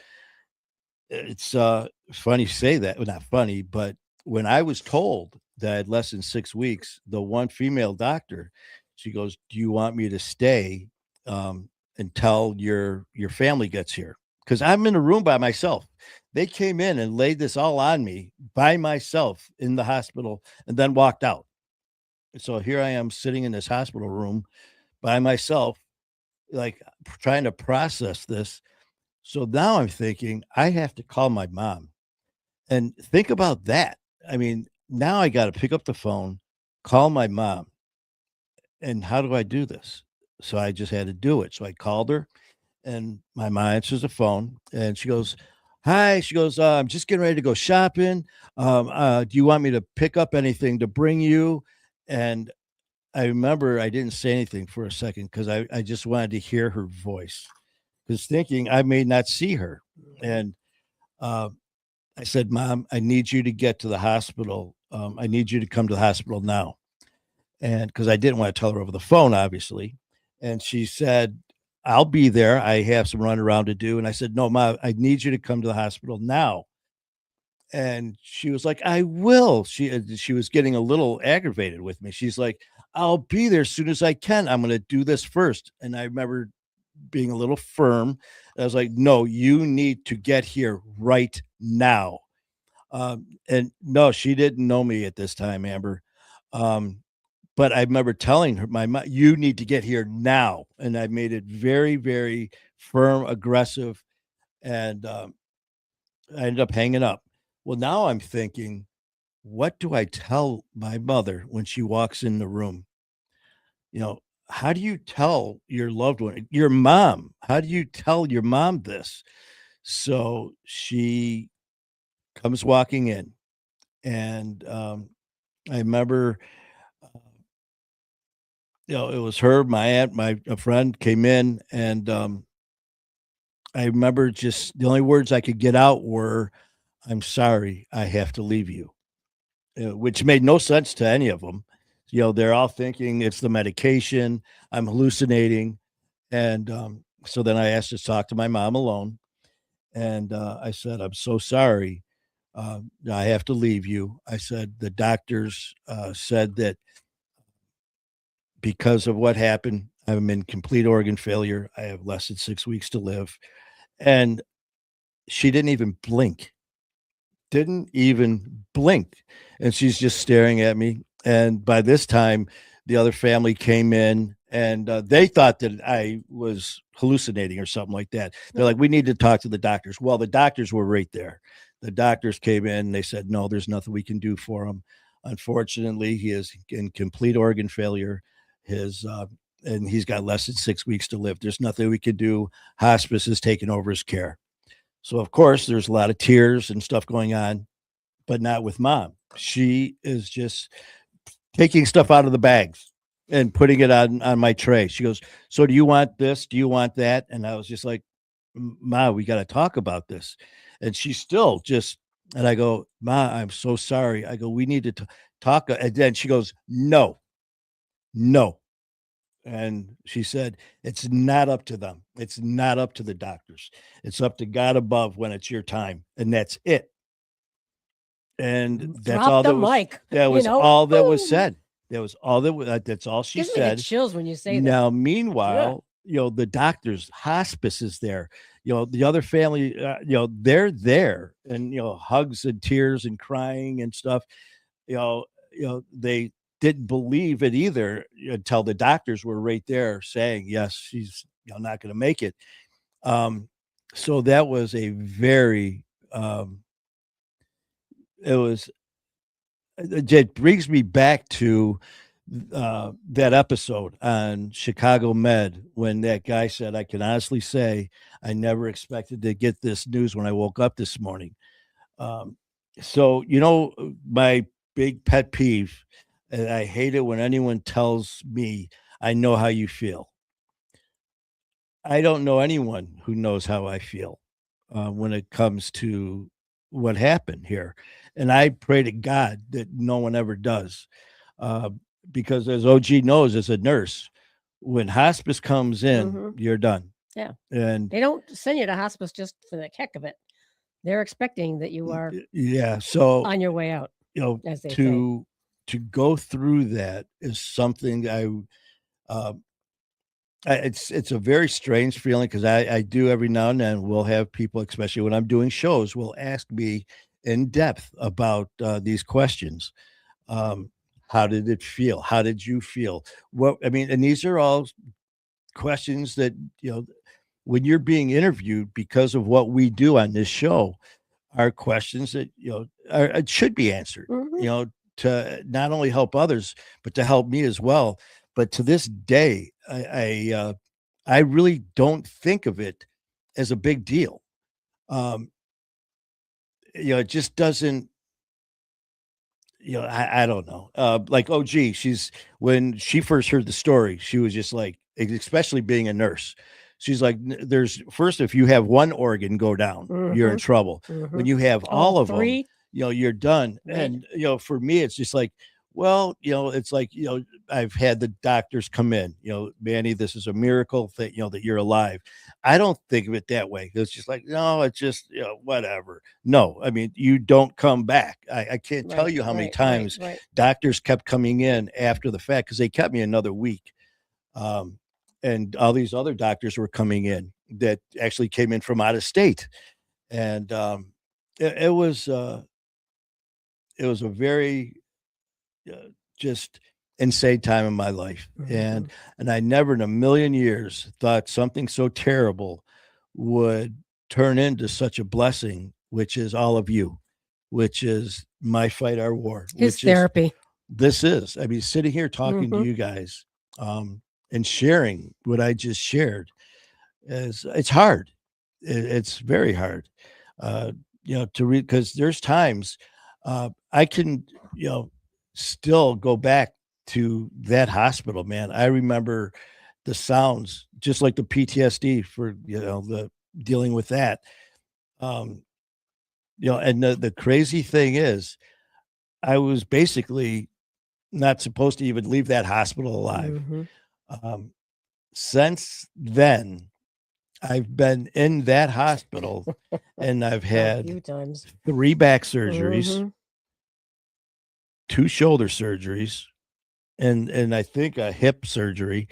it's funny you say that. Well, not funny, but when I was told that I had less than 6 weeks, the one female doctor, she goes, "Do you want me to stay until your family gets here?" Because I'm in a room by myself. They came in and laid this all on me by myself in the hospital and then walked out. So here I am sitting in this hospital room by myself, like trying to process this. So now I'm thinking I have to call my mom and think about that. I mean, now I got to pick up the phone, call my mom. And how do I do this? So I just had to do it. So I called her and my mom answers the phone and she goes, "Hi." She goes, "I'm just getting ready to go shopping. Do you want me to pick up anything to bring you?" And I remember I didn't say anything for a second because I just wanted to hear her voice because thinking I may not see her. And uh, I said, "Mom, I need you to get to the hospital. I need you to come to the hospital now." And because I didn't want to tell her over the phone, obviously. And she said, "I'll be there. I have some run around to do." And I said, "No, Mom, I need you to come to the hospital now." And she was like, "I will." She was getting a little aggravated with me. She's like, "I'll be there as soon as I can. I'm going to do this first." And I remember being a little firm. I was like, "No, you need to get here right now." And no, she didn't know me at this time, Amber. Um, but I remember telling her, my mom, "You need to get here now." And I made it very, very firm, aggressive, and I ended up hanging up. Well, now I'm thinking, what do I tell my mother when she walks in the room? You know, how do you tell your loved one, your mom? How do you tell your mom this? So she comes walking in, and I remember, uh, it was her, my aunt, my a friend came in, and I remember just the only words I could get out were, "I'm sorry, I have to leave you," which made no sense to any of them. They're all thinking it's the medication, I'm hallucinating, and so then I asked to talk to my mom alone, and I said, "I'm so sorry. I have to leave you." I said, "The doctors said that because of what happened, I'm in complete organ failure. I have less than 6 weeks to live." And she didn't even blink. Didn't even blink. And she's just staring at me. And by this time, the other family came in and they thought that I was hallucinating or something like that. They're like, "We need to talk to the doctors." Well, the doctors were right there. The doctors came in. They said, "No, there's nothing we can do for him. Unfortunately, he is in complete organ failure. His and he's got less than 6 weeks to live. There's nothing we can do. Hospice is taking over his care." So of course there's a lot of tears and stuff going on, but not with mom. She is just taking stuff out of the bags and putting it on my tray. She goes, "So do you want this? Do you want that?" And I was just like, "Ma, we got to talk about this." And she's still just, and I go, "Ma, I'm so sorry." I go, "We need to talk." And then she goes, "No, no." And she said, "It's not up to them. It's not up to the doctors. It's up to God above when it's your time." And that's it. And that's Drop all the that was mic, that you was know? all that was Boom. said. That was all that's all she Gives me the said. chills when you say that. Now, Ugh. meanwhile, the doctors, hospice is there. The other family, they're there, and hugs and tears and crying and stuff. They didn't believe it either until the doctors were right there saying, "Yes, she's not going to make it." Um, so that was a very, it was it brings me back to that episode on Chicago Med when that guy said, "I can honestly say I never expected to get this news when I woke up this morning." Um, so, my big pet peeve, and I hate it when anyone tells me, "I know how you feel." I don't know anyone who knows how I feel. when it comes to what happened here. And I pray to God that no one ever does. Uh, because as OG knows, as a nurse, when hospice comes in, Mhm. you're done. Yeah. And They don't send you to hospice just for the heck of it. They're expecting that you are yeah, so on your way out, you know, as they say. to go through that is something uh, it's a very strange feeling because I do every now and then we'll have people, especially when I'm doing shows, will ask me in depth about these questions. Um, how did it feel? How did you feel? What I mean, and these are all questions that when you're being interviewed because of what we do on this show are questions that it should be answered. Mhm. To not only help others but to help me as well. But to this day, I really don't think of it as a big deal. Um, it just doesn't. I don't know. Like, oh, gee, when she first heard the story, she was just like, especially being a nurse, she's like, there's first, if you have one organ go down, you're in Mhm. trouble. When Mhm. you have All all of them, 3? you're done. Right. And, for me, it's just like, well, it's like, I've had the doctors come in, Manny, this is a miracle that, that you're alive. I don't think of it that way. It's just like, no, it's just, whatever. No, I mean, you don't come back. I can't tell Right, you how many right, right, times right. doctors kept coming in after the fact because they kept me another week. Um, and all these other doctors were coming in that actually came in from out of state. And it was a very just insane time in my life. Mhm. And I never in a million years thought something so terrible would turn into such a blessing, which is all of you, which is my fight, our war, His which is therapy. this is. I mean, sitting here talking to Mhm. you guys, and sharing what I just shared is it's hard. It's very hard. Uh, to read because there's times I can, still go back to that hospital, man. I remember the sounds, just like the PTSD for, the dealing with that. Um, and the crazy thing is, I was basically not supposed to even leave that hospital alive. Mhm. Um, since then, I've been in that hospital and I've A had few times. 3 back surgeries, Mhm. 2 shoulder surgeries, and I think a hip surgery,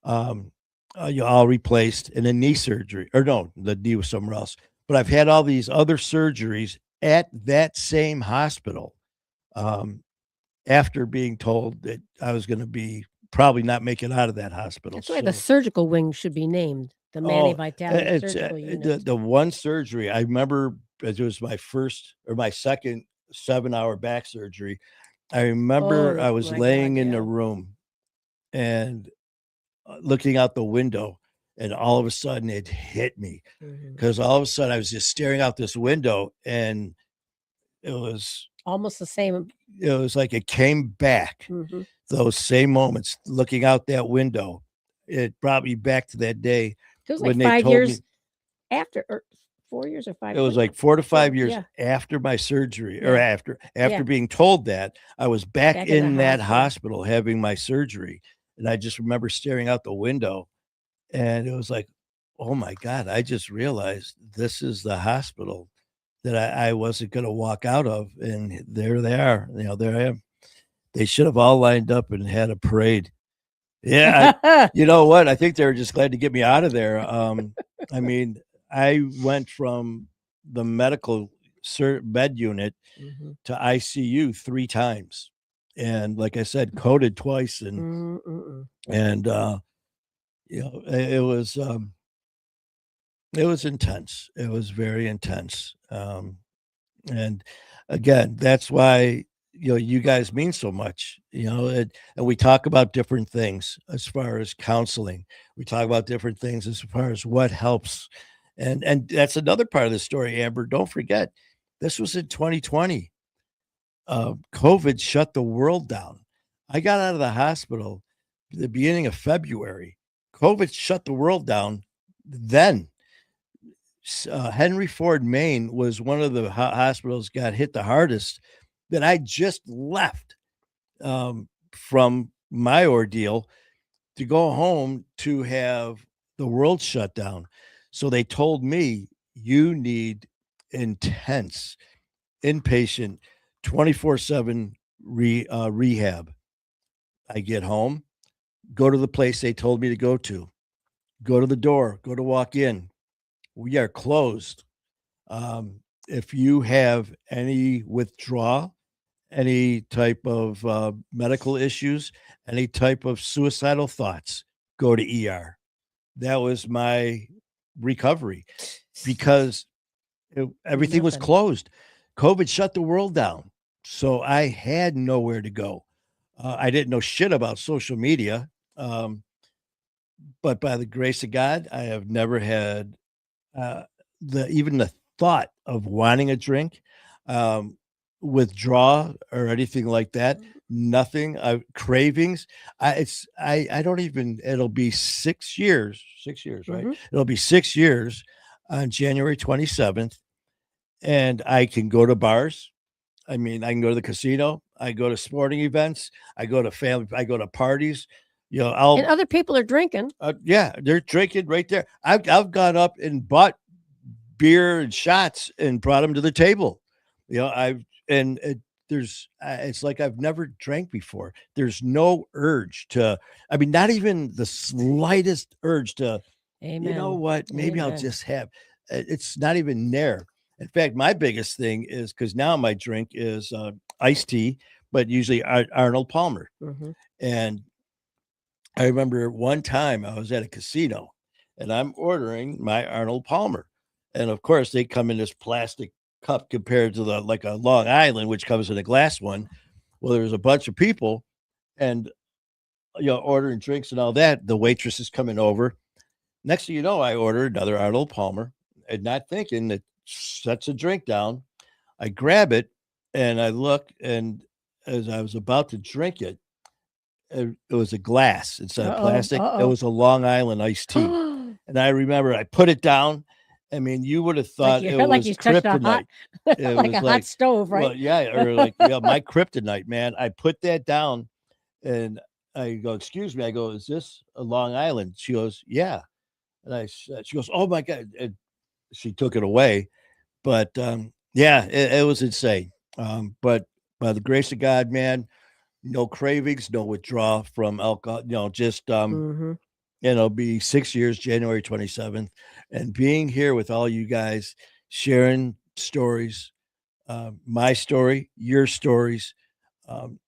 all replaced, and a knee surgery. Or no, the knee was somewhere else. But I've had all these other surgeries at that same hospital, um, after being told that I was gonna be probably not make it out of that hospital. That's why the So, surgical wing should be named the Manny oh, Vitale it's Surgical the Unit. one surgery I remember, it was my first or my second 7-hour back surgery. I remember Oh I was my god, laying in the yeah. room and looking out the window, and all of a sudden it hit me Mhm. because all of a sudden I was just staring out this window, and it was Almost the same. like it came back. Mhm. Those same moments looking out that window, it brought me back to that day It was like when they 5 told me. years after, or 4 years or 5, It was what like 4 to 5 4, years yeah, after my surgery, or yeah, after yeah, being told that, I was back back in the in that hospital. hospital having my surgery, and I just remember staring out the window, and it was like, "Oh my god, I just realized this is the hospital that I wasn't gonna walk out of," and there they are, there I am. They should have all lined up and had a parade. Yeah, you know what? I think they were just glad to get me out of there. I mean, I went from the medical bed unit Mhm. to ICU 3 times, and like I said, coded twice, and Mm, mm-mm. and it was intense. It was very intense. And again, that's why, you guys mean so much, and we talk about different things as far as counseling. We talk about different things as far as what helps. And that's another part of the story, Amber. Don't forget, this was in 2020. COVID shut the world down. I got out of the hospital at the beginning of February. COVID shut the world down then. Henry Ford, Maine was one of the hospitals got hit the hardest that I just left from my ordeal to go home to have the world shut down. So they told me you need intense inpatient 24/7 rehab. I get home, go to the place they told me to go to the door, go to walk in. We are closed. If you have any withdrawal, any type of medical issues, any type of suicidal thoughts, go to ER. That was my recovery because everything was Nothing. closed. COVID shut the world down. So I had nowhere to go. I didn't know shit about social media. But by the grace of God, I have never had uh, even the thought of wanting a drink, um, withdraw or anything like that. Nothing. Cravings. I don't even. It'll be 6 years. 6 years, right? Mhm. It'll be 6 years on January 27th, and I can go to bars. I mean, I can go to the casino. I go to sporting events. I go to family. I go to parties. And I'll other people are drinking. yeah, they're drinking right there. I've gone up and bought beer and shots and brought them to the table. I've and there's it's like I've never drank before. There's no urge to. I mean, not even the slightest urge to. You know Amen. what? Maybe I'll Amen. just have. It's not even there. In fact, my biggest thing is because now my drink is iced tea, but usually Arnold Palmer. Mhm. And I remember one time I was at a casino and I'm ordering my Arnold Palmer. And of course, they come in this plastic cup compared to the like a Long Island, which comes in a glass one. Well, there was a bunch of people and ordering drinks and all that. The waitress is coming over. Next thing you know, I ordered another Arnold Palmer and not thinking that sets a drink down. I grab it and I look, and as I was about to drink it, it was a glass instead of Uh-oh. plastic. It Uh-oh. was a Long Island iced tea. And I remember I put it down. I mean, you would have Like thought you it like was you touched a hot kryptonite. It like was a hot like, stove, well, right? yeah, or like, my kryptonite, man. I put that down and I go, excuse me. I go, is this a Long Island? She goes, yeah. And she goes, oh my God. And she took it away. But yeah, it was insane. But by the grace of God, man, no cravings, no withdrawal from alcohol, just Mhm. be 6 years, January 27th, and being here with all you guys, sharing stories, my story, your stories. Um,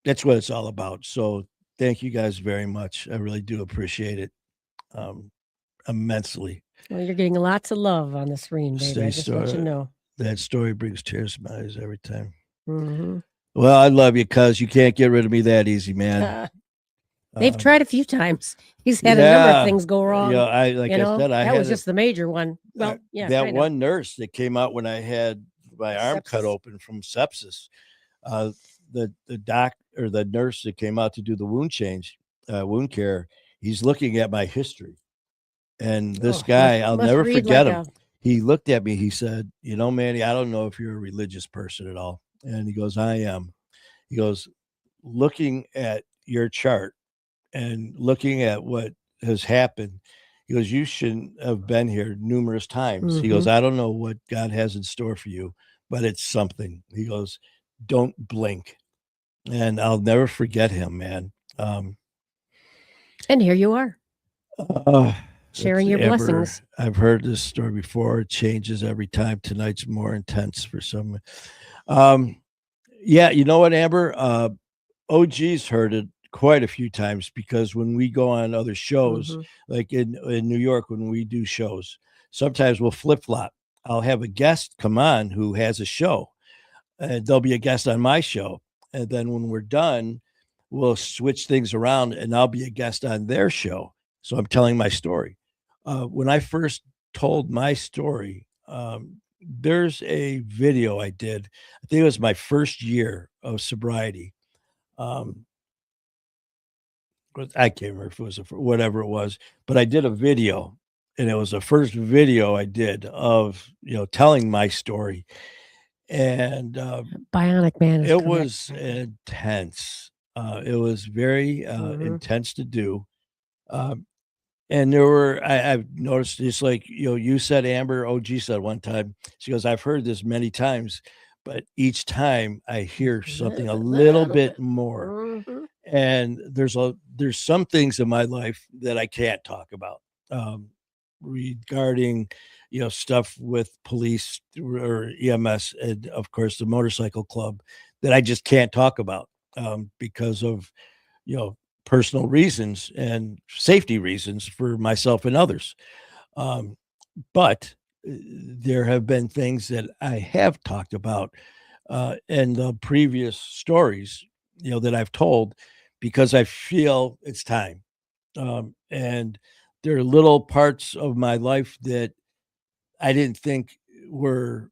that's what it's all about. So thank you guys very much. I really do appreciate it um, immensely. Well, you're getting lots of love on the screen, baby. I Stay just let you story. know. That story brings tears to my eyes every time. Mhm. Well, I love you, cuz you can't get rid of me that easy, man. They've Um, tried a few times. He's had a number of yeah, things go wrong, I like I said, I That was had just the major one. Well, yeah, that kind of. one nurse that came out when I had my arm cut Sepsis. open from sepsis. Uh, the doc or the nurse that came out to do the wound change, wound care, he's looking at my history. And this Oh, must guy, I'll must never read forget like him. a He looked at me, he said, Manny, I don't know if you're a religious person at all. And he goes, I am. He goes, looking at your chart and looking at what has happened, he goes, you shouldn't have been here numerous times. He goes, Mhm. I don't know what God has in store for you, but it's something. He goes, don't blink. And I'll never forget him, man. And here you are, Uh, sharing it's your Amber. blessings. I've heard this story before. It changes every time. Tonight's more intense for some. Um, yeah, you know what, Amber? OG's heard it quite a few times because when we go on other shows, Mhm. like in New York, when we do shows, sometimes we'll flip flop. I'll have a guest come on who has a show, and they'll be a guest on my show. And then when we're done, we'll switch things around and I'll be a guest on their show. So I'm telling my story. When I first told my story, there's a video I did. I think it was my first year of sobriety. Um, I can't remember if it was whatever it was, but I did a video and it was the first video I did of, telling my story. And Bionic Man is it correct. was intense. It was very intense to do. Um, and there were, I've noticed, just like, you said, Amber, OG said one time, she goes, I've heard this many times, but each time I hear something a little bit more. Mhm. And there's some things in my life that I can't talk about, regarding, stuff with police or EMS, and of course the motorcycle club, that I just can't talk about, because of, you know, personal reasons and safety reasons for myself and others. Um, but there have been things that I have talked about, in the previous stories, that I've told, because I feel it's time. And there are little parts of my life that I didn't think were,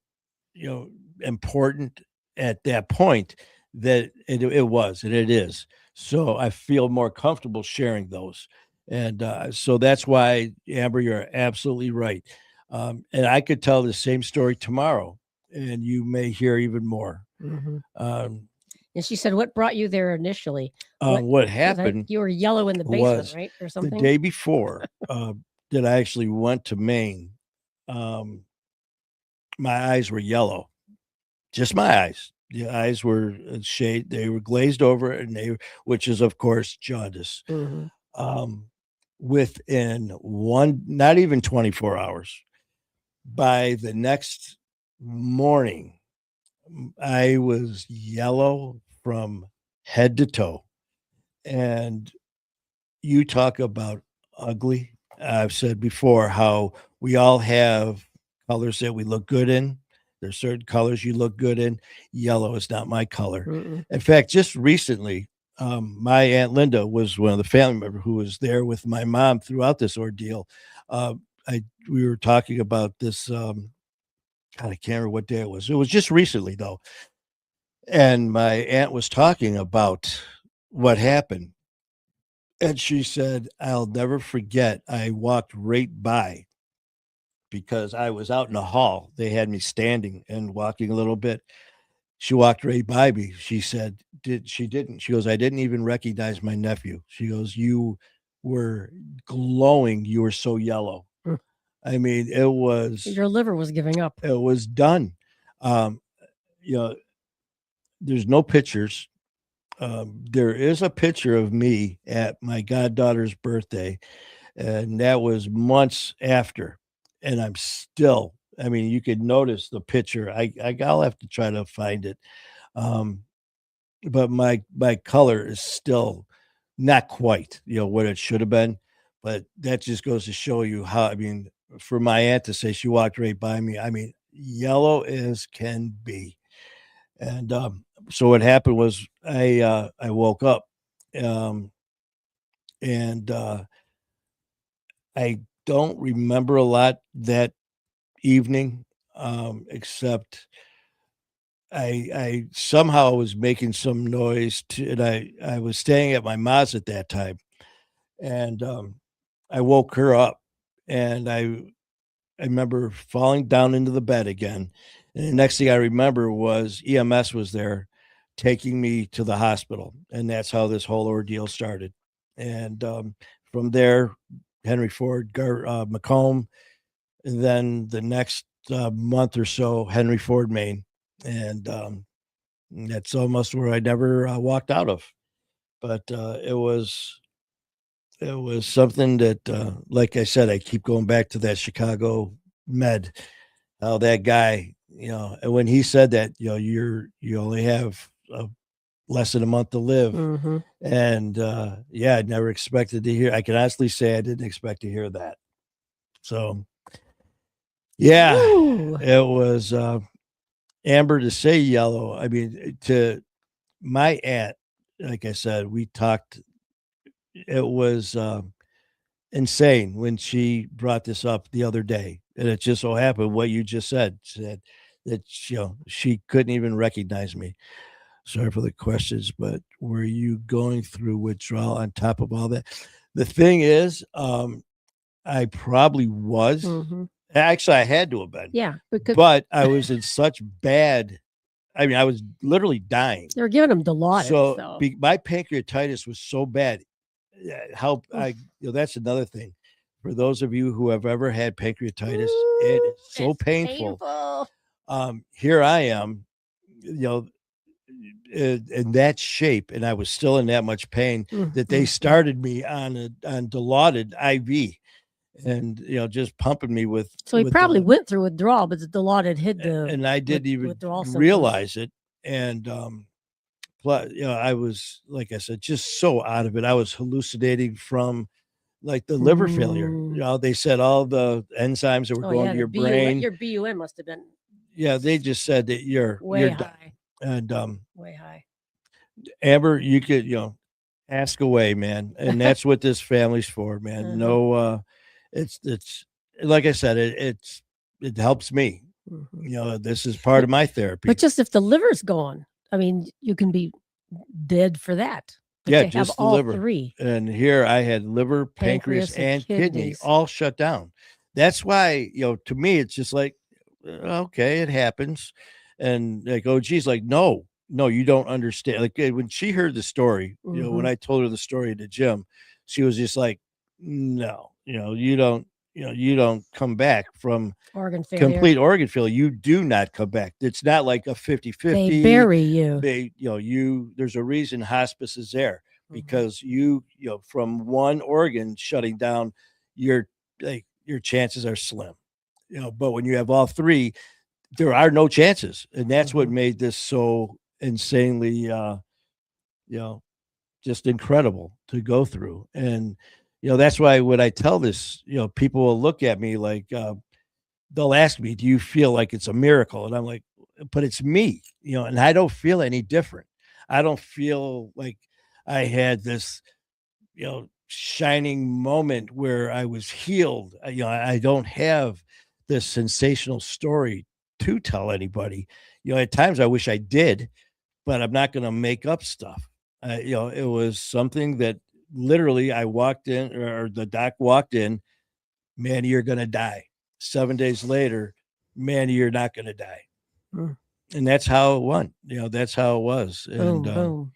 important at that point, that it was, and it is. So I feel more comfortable sharing those. And so that's why, Amber, you're absolutely right. And I could tell the same story tomorrow, and you may hear even more. Mhm. Um, And she said, "What brought you there initially?" what 'Cause happened you were yellow in the basement, was right, or the something? day before, that I actually went to Maine. Um, my eyes were yellow. Just my eyes. The eyes were shade. They were glazed over, and which is of course jaundice. Mhm. Um, within not even 24 hours, by the next morning, I was yellow from head to toe. And you talk about ugly. I've said before how we all have colors that we look good in. There's certain colors you look good in. Yellow is not my color. Mm-mm. In fact, just recently, my Aunt Linda was one of the family members who was there with my mom throughout this ordeal. Uh, we were talking about this. God, I can't remember what day it was. It was just recently though, and my aunt was talking about what happened, and she said, I'll never forget. I walked right by, because I was out in the hall. They had me standing and walking a little bit. She walked right by me. She said, she didn't. She goes, I didn't even recognize my nephew. She goes, you were glowing. You were so yellow. Mm. I mean, Your liver was giving up. it was done. Um, you know, there's no pictures. There is a picture of me at my goddaughter's birthday, and that was months after. And I'm still, I mean, you could notice the picture. I'll have to try to find it. Um, but my color is still not quite, what it should have been. But that just goes to show you how, I mean, for my aunt to say she walked right by me, I mean, yellow as can be. And so what happened was I woke up, um, and I don't remember a lot that evening, except I somehow was making some noise, and I was staying at my mom's at that time, and I woke her up, and I remember falling down into the bed again, and the next thing I remember was EMS was there taking me to the hospital, and that's how this whole ordeal started. And from there, Henry Ford, Macomb, and then the next month or so, Henry Ford, Maine, and that's almost where I never walked out of. But it was something that, like I said, I keep going back to that Chicago med. How that guy, and when he said that, you only have less than a month to live, Mhm. and yeah, I never expected to hear. I can honestly say I didn't expect to hear that. So yeah, Ooh. it was Amber, to say yellow. I mean, to my aunt, like I said, we talked. It was insane when she brought this up the other day, and it just so happened what you just said that, she couldn't even recognize me. Sorry for the questions, but were you going through withdrawal on top of all that? The thing is, I probably was. Hmm. Actually, I had to have been. Yeah, because But I was in such bad. I mean, I was literally dying. they were giving them Dilaudid. So my pancreatitis was so bad. How I, that's another thing. For those of you who have ever had pancreatitis, it is so painful. Here I am, in that shape, and I was still in that much pain that they started me on Dilaudid IV, and just pumping me with. So he probably went through withdrawal, but the Dilaudid hid the. And I didn't even withdrawal realize it, and plus, I was, like I said, just so out of it. I was hallucinating from like the liver failure. They said all the enzymes that were going to your brain. Your BUN must have been. Yeah, they just said that you're way high. And way high. Amber, you could ask away, man, and that's what this family's for, man. No, it's like I said, it helps me. This is part of my therapy. But just if the liver's gone, I mean, you can be dead for that. But yeah, just have all liver. 3. And here I had liver, pancreas and kidney all shut down. That's why, to me, it's just like, okay, it happens. And like, oh, geez, like, no, you don't understand. Like when she heard the story, when I told her the story at the gym, she was just like, no, you don't come back from organ failure. Complete organ failure. You do not come back. It's not like a 50-50. They bury you. There's a reason hospice is there, because from one organ shutting down, your chances are slim. But when you have all 3, there are no chances. And that's what made this so insanely just incredible to go through. And that's why when I tell this, people will look at me like they'll ask me, do you feel like it's a miracle? And I'm like, but it's me, and I don't feel any different. I don't feel like I had this, shining moment where I was healed. I don't have this sensational story to tell anybody. At times I wish I did, but I'm not going to make up stuff. It was something that literally I walked in, or the doc walked in, man, you're going to die. 7 days later, man, you're not going to die. And that's how it went. That's how it was. And boom.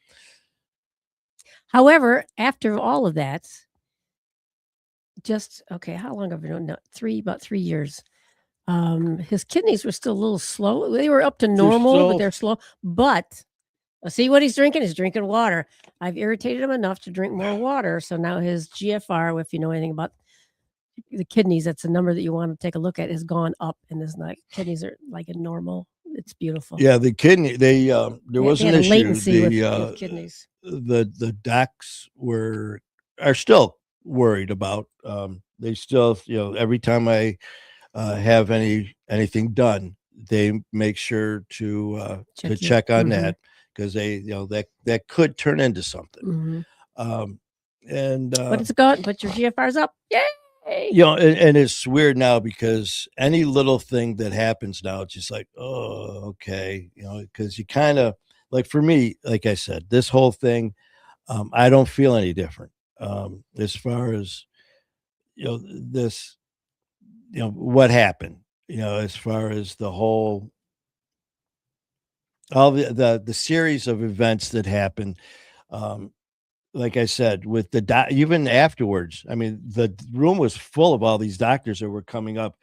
However, after all of that, how long have we known? About 3 years. His kidneys were still a little slow. They were up to normal, but they're slow. But see what he's drinking? He's drinking water. I've irritated him enough to drink more water. So now his GFR, if you know anything about the kidneys, that's the number that you want to take a look at, has gone up, and his kidneys are like a normal. It's beautiful. Yeah, the kidney. There was an issue. Latency with kidneys. The docs are still worried about. They still, every time I have anything done, they make sure to check on that, because they that could turn into something. But it's gone. But your GFR's up. Yay! And it's weird now, because any little thing that happens now, it's just like, oh, okay, because you kind of, like, for me, like I said, this whole thing, I don't feel any different as far as this, what happened, as far as the whole, all the series of events that happened. Like I said, with even afterwards, I mean, the room was full of all these doctors that were coming up,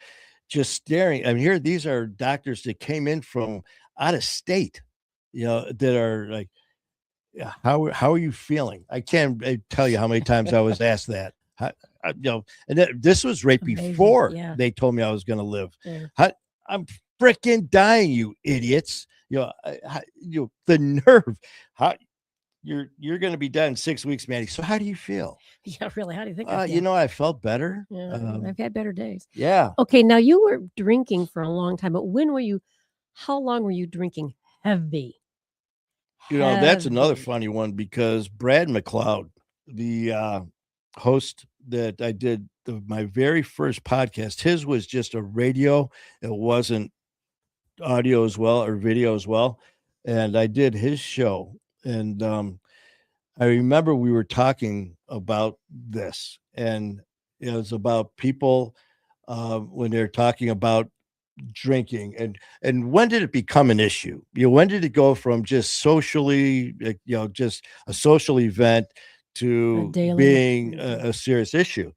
just staring. I mean, these are doctors that came in from out of state, that are like, how are you feeling? I can't tell you how many times I was asked that. And this was right before they told me I was going to live. I'm freaking dying, you idiots. The nerve. You're going to be done in 6 weeks, Manny. So how do you feel? Yeah, really. How do you think? I felt better. Yeah, I've had better days. Yeah. Okay. Now, you were drinking for a long time, but how long were you drinking heavy? That's another funny one, because Brad McLeod, the host that I did my very first podcast, his was just a radio. It wasn't audio as well, or video as well. And I did his show. And I remember we were talking about this, and It was about people when they're talking about drinking, and when did it become an issue? When did it go from just socially, just a social event A to daily. being a serious issue?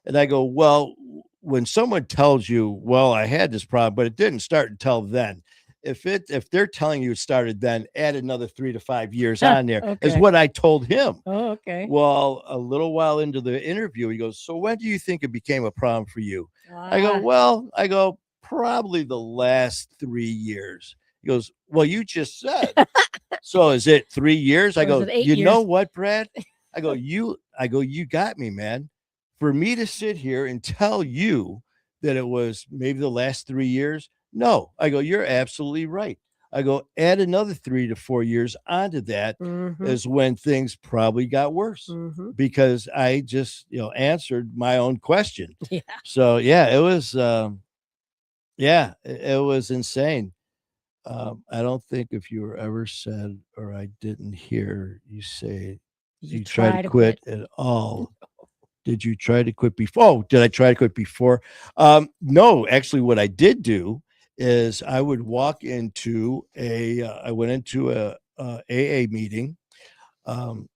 And I go, well, when someone tells you, well, I had this problem, but it didn't start until then. If they're telling you it started then, add another 3 to 5 years on there, is Okay. what I told him. Oh, okay. Well, a little while into the interview, he goes, so when do you think it became a problem for you? Ah, I go, probably the last 3 years. He goes, well, you just said. So is it 3 years? I or is go, it 8 you know years? what, Brad? You got me, man. For me to sit here and tell you that it was maybe the last 3 years, no. I go, you're absolutely right. I go, add another 3 to 4 years onto that Mhm. is when things probably got worse Mhm. because I just, answered my own question. Yeah. So yeah, it was, it was insane. I don't think if you were ever said or I didn't hear you say You you try to try to quit. quit at all. Did you try to quit before? Oh, did I try to quit before? No, actually, what I did do is I would walk into I went into a AA meeting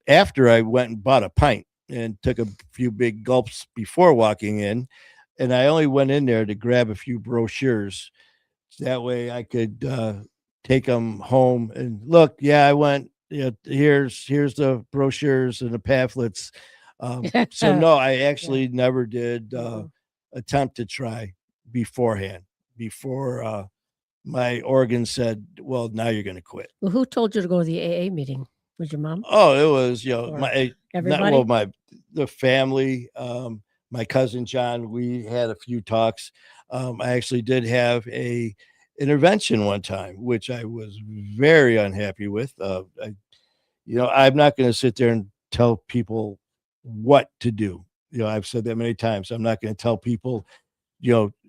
after I went and bought a pint and took a few big gulps before walking in. And I only went in there to grab a few brochures. That way I could take them home and look. Yeah, I went. Here's the brochures and the pamphlets. So no, I Yeah. actually never did Mm-mm. attempt to try beforehand. Before my organ said, "Well, now you're going to quit." Well, who told you to go to the AA meeting? Was your mom Oh, it was or my not well everybody? my the family. My cousin John. We had a few talks. I actually did have a intervention one time, which I was very unhappy with. I'm not going to sit there and tell people what to do. I've said that many times. I'm not going to tell people,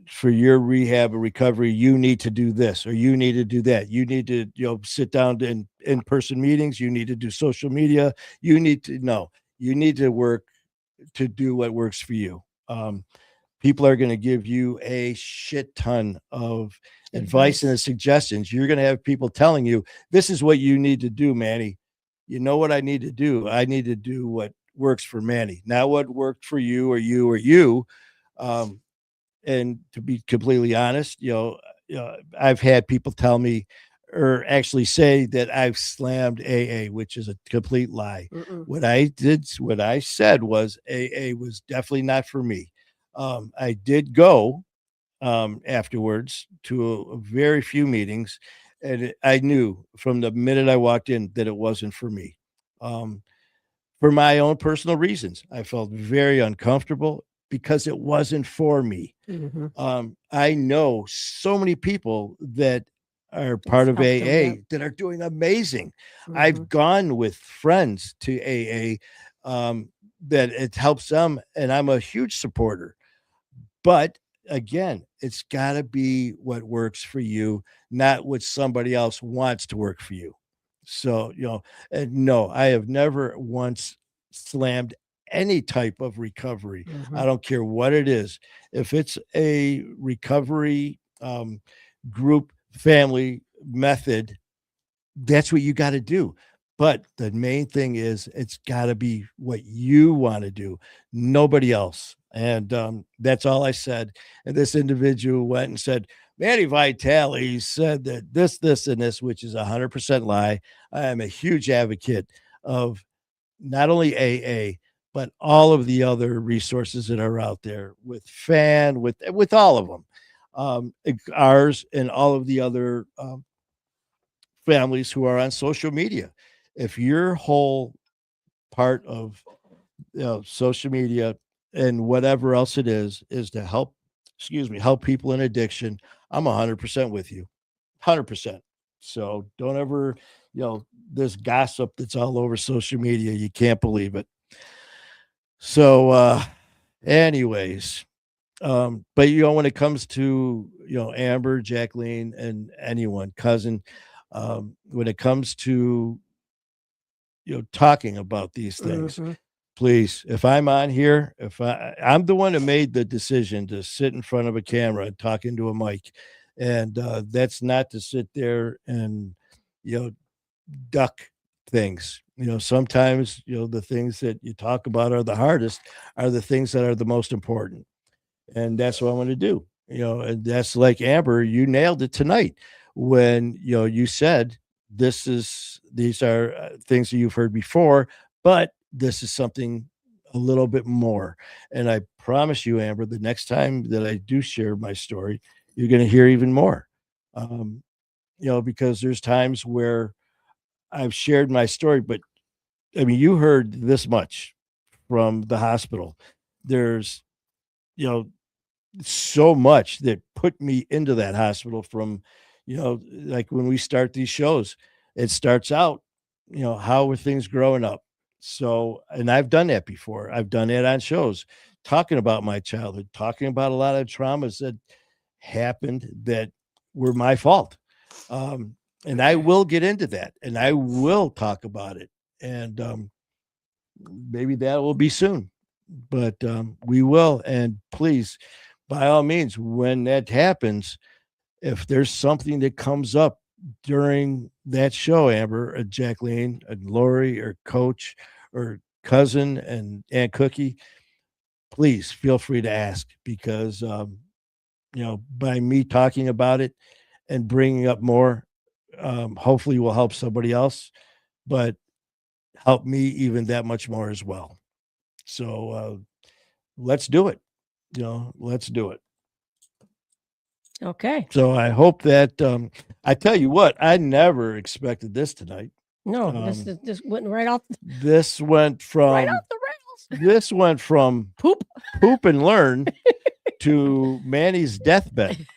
for your rehab or recovery, you need to do this or you need to do that. You need to, sit down in person meetings. You need to do social media. You need to work to do what works for you. People are going to give you a shit ton of advice and Advice. suggestions. You're going to have people telling you, this is what you need to do, Manny. You know what I need to do? I need to do what works for Manny, not what worked for you or you or you. Um, and to be completely honest, I've had people tell me or actually say that I've slammed AA, which is a complete lie. Mm-mm. What I said was AA was definitely not for me. I did go afterwards to a very few meetings, and I knew from the minute I walked in that it wasn't for me. Um, for my own personal reasons, I felt very uncomfortable because it wasn't for me. Mhm. I know so many people that are It's part of helped 'em, yep. AA that are doing amazing. Mhm. I've gone with friends to AA that it helps them, and I'm a huge supporter. But again, it's got to be what works for you, not what somebody else wants to work for you. So, and no, I have never once slammed any type of recovery. I Mhm. don't care what it is. If it's a recovery group, family method, that's what you got to do. But the main thing is it's got to be what you want to do, nobody else. And that's all I said. And this individual went and said, Manny Vitale said that this, and this, which is 100% lie. I am a huge advocate of not only AA, but all of the other resources that are out there with FAN, with all of them, ours and all of the other families who are on social media. If your whole part of social media and whatever else it is to help, help people in addiction, I'm 100% with you, 100%. So don't ever, this gossip that's all over social media, you can't believe it. So, anyways, but when it comes to Amber, Jacqueline, and anyone, cousin, when it comes to talking about these things, Mhm. please, if I'm on here, if I'm the one who made the decision to sit in front of a camera and talk into a mic, and that's not to sit there and, you know, duck things. Sometimes, the things that you talk about are the hardest, are the things that are the most important. And that's what I want to do. And that's like Amber, you nailed it tonight when, you said these are things that you've heard before, but this is something a little bit more. And I promise you, Amber, the next time that I do share my story, you're going to hear even more. Because there's times where I've shared my story, but I mean, you heard this much from the hospital. There's, so much that put me into that hospital from, like when we start these shows, it starts out, how were things growing up? So, and I've done that before. I've done it on shows, talking about my childhood, talking about a lot of traumas that happened that were my fault. And I will get into that and I will talk about it. And maybe that will be soon, but we will. And please, by all means, when that happens, if there's something that comes up during that show, Amber, Jacqueline, and Lori, or Coach, or Cousin, and Aunt Cookie, please feel free to ask because, by me talking about it and bringing up more, hopefully will help somebody else, but help me even that much more as well. So let's do it. Let's do it. Okay. So I hope that I tell you what, I never expected this tonight. No, this went right off. This went from Right off the rails. This went from Poop and learn to Manny's deathbed.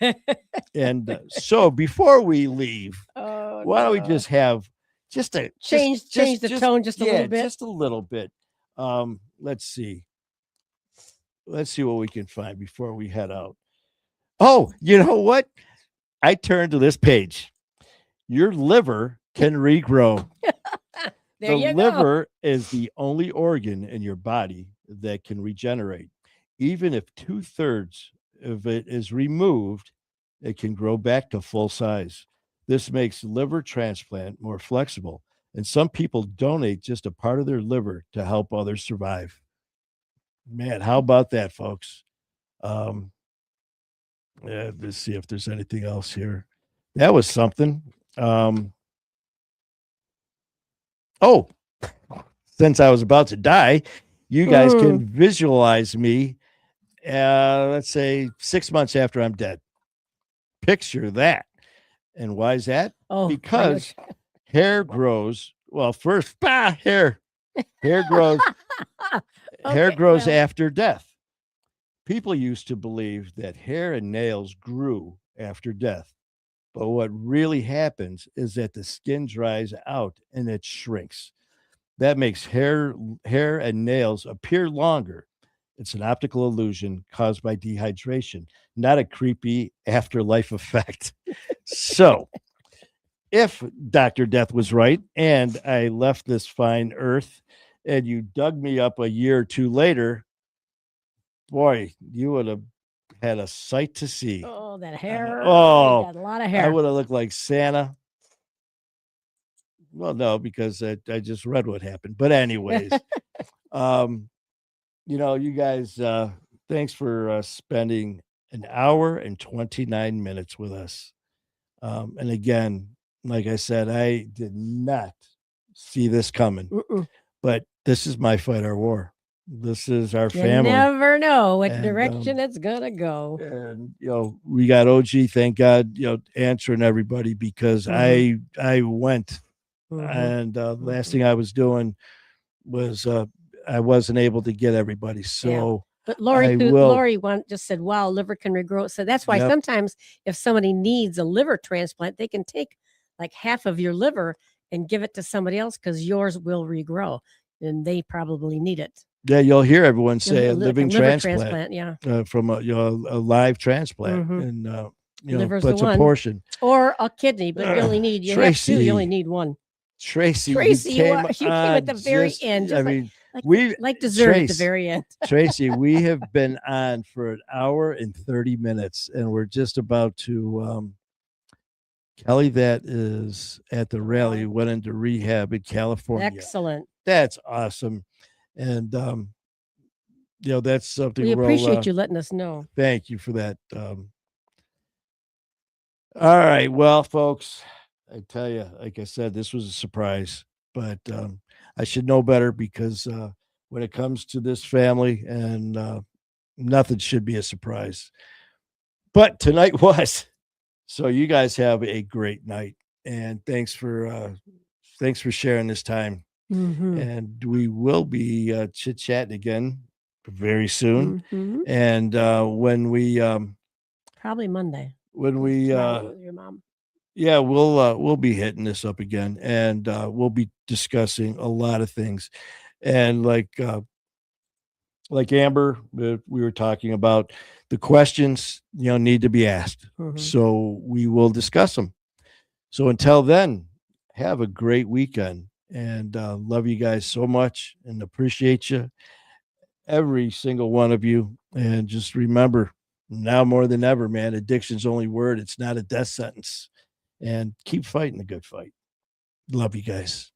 And so before we leave, why don't we just have just a change the tone just a little bit? Just a little bit. Let's see. Let's see what we can find before we head out. Oh, you know what? I turned to this page. Your liver can regrow. There you the go. liver is the only organ in your body that can regenerate. Even if 2/3 of it is removed, it can grow back to full size. This makes liver transplant more flexible. And some people donate just a part of their liver to help others survive. Man, how about that, folks? Let's see if there's anything else here. That was something. Oh, since I was about to die, you guys can visualize me, let's say 6 months after I'm dead. Picture that. And why is that? Oh, because hair grows. Well, first, hair grows. Hair grows after death. People used to believe that hair and nails grew after death. But what really happens is that the skin dries out and it shrinks. That makes hair and nails appear longer. It's an optical illusion caused by dehydration, not a creepy afterlife effect. So, if Dr. Death was right and I left this fine earth and you dug me up a year or two later, boy, you would have had a sight to see. Oh, that hair. Oh, got a lot of hair. I would have looked like Santa. Well, no, because I just read what happened. But anyways, you guys, thanks for spending an hour and 29 minutes with us. And again, like I said, I did not see this coming, but this is my fight or war. This is our family. You never know what direction it's gonna go. And we got OG, thank God, answering everybody because I went, and last thing I was doing was I wasn't able to get everybody. So, but Lori just said, "Wow, liver can regrow." So that's why sometimes if somebody needs a liver transplant, they can take like half of your liver and give it to somebody else because yours will regrow, and they probably need it. Yeah, you'll hear everyone say a living transplant, from a live transplant, and liver's but it's a portion or a kidney, but you only need Tracy, you only need one. Tracy, you came at the very end. I mean, We like dessert at the Trace, very end. Tracy, we have been on for an hour and 30 minutes, and we're just about to Kelly, that is at the rally, Wow. went into rehab in California. Excellent. That's awesome. And that's something We we'll appreciate you letting us know. thank you for that. All right. Well, folks, I tell you, like I said, this was a surprise, but I should know better because when it comes to this family, and nothing should be a surprise. But tonight was. So you guys have a great night, and thanks for sharing this time. Mhm. And we will be chit chatting again very soon. Mhm. And Probably Monday. when we Tomorrow with your mom. yeah, we'll be hitting this up again, and we'll be discussing a lot of things. And like Amber, we were talking about, the questions need to be asked. Mhm. So we will discuss them. So until then, have a great weekend, and love you guys so much and appreciate you, every single one of you. And just remember, now more than ever, man, addiction's only word. It's not a death sentence. And keep fighting the good fight. Love you guys.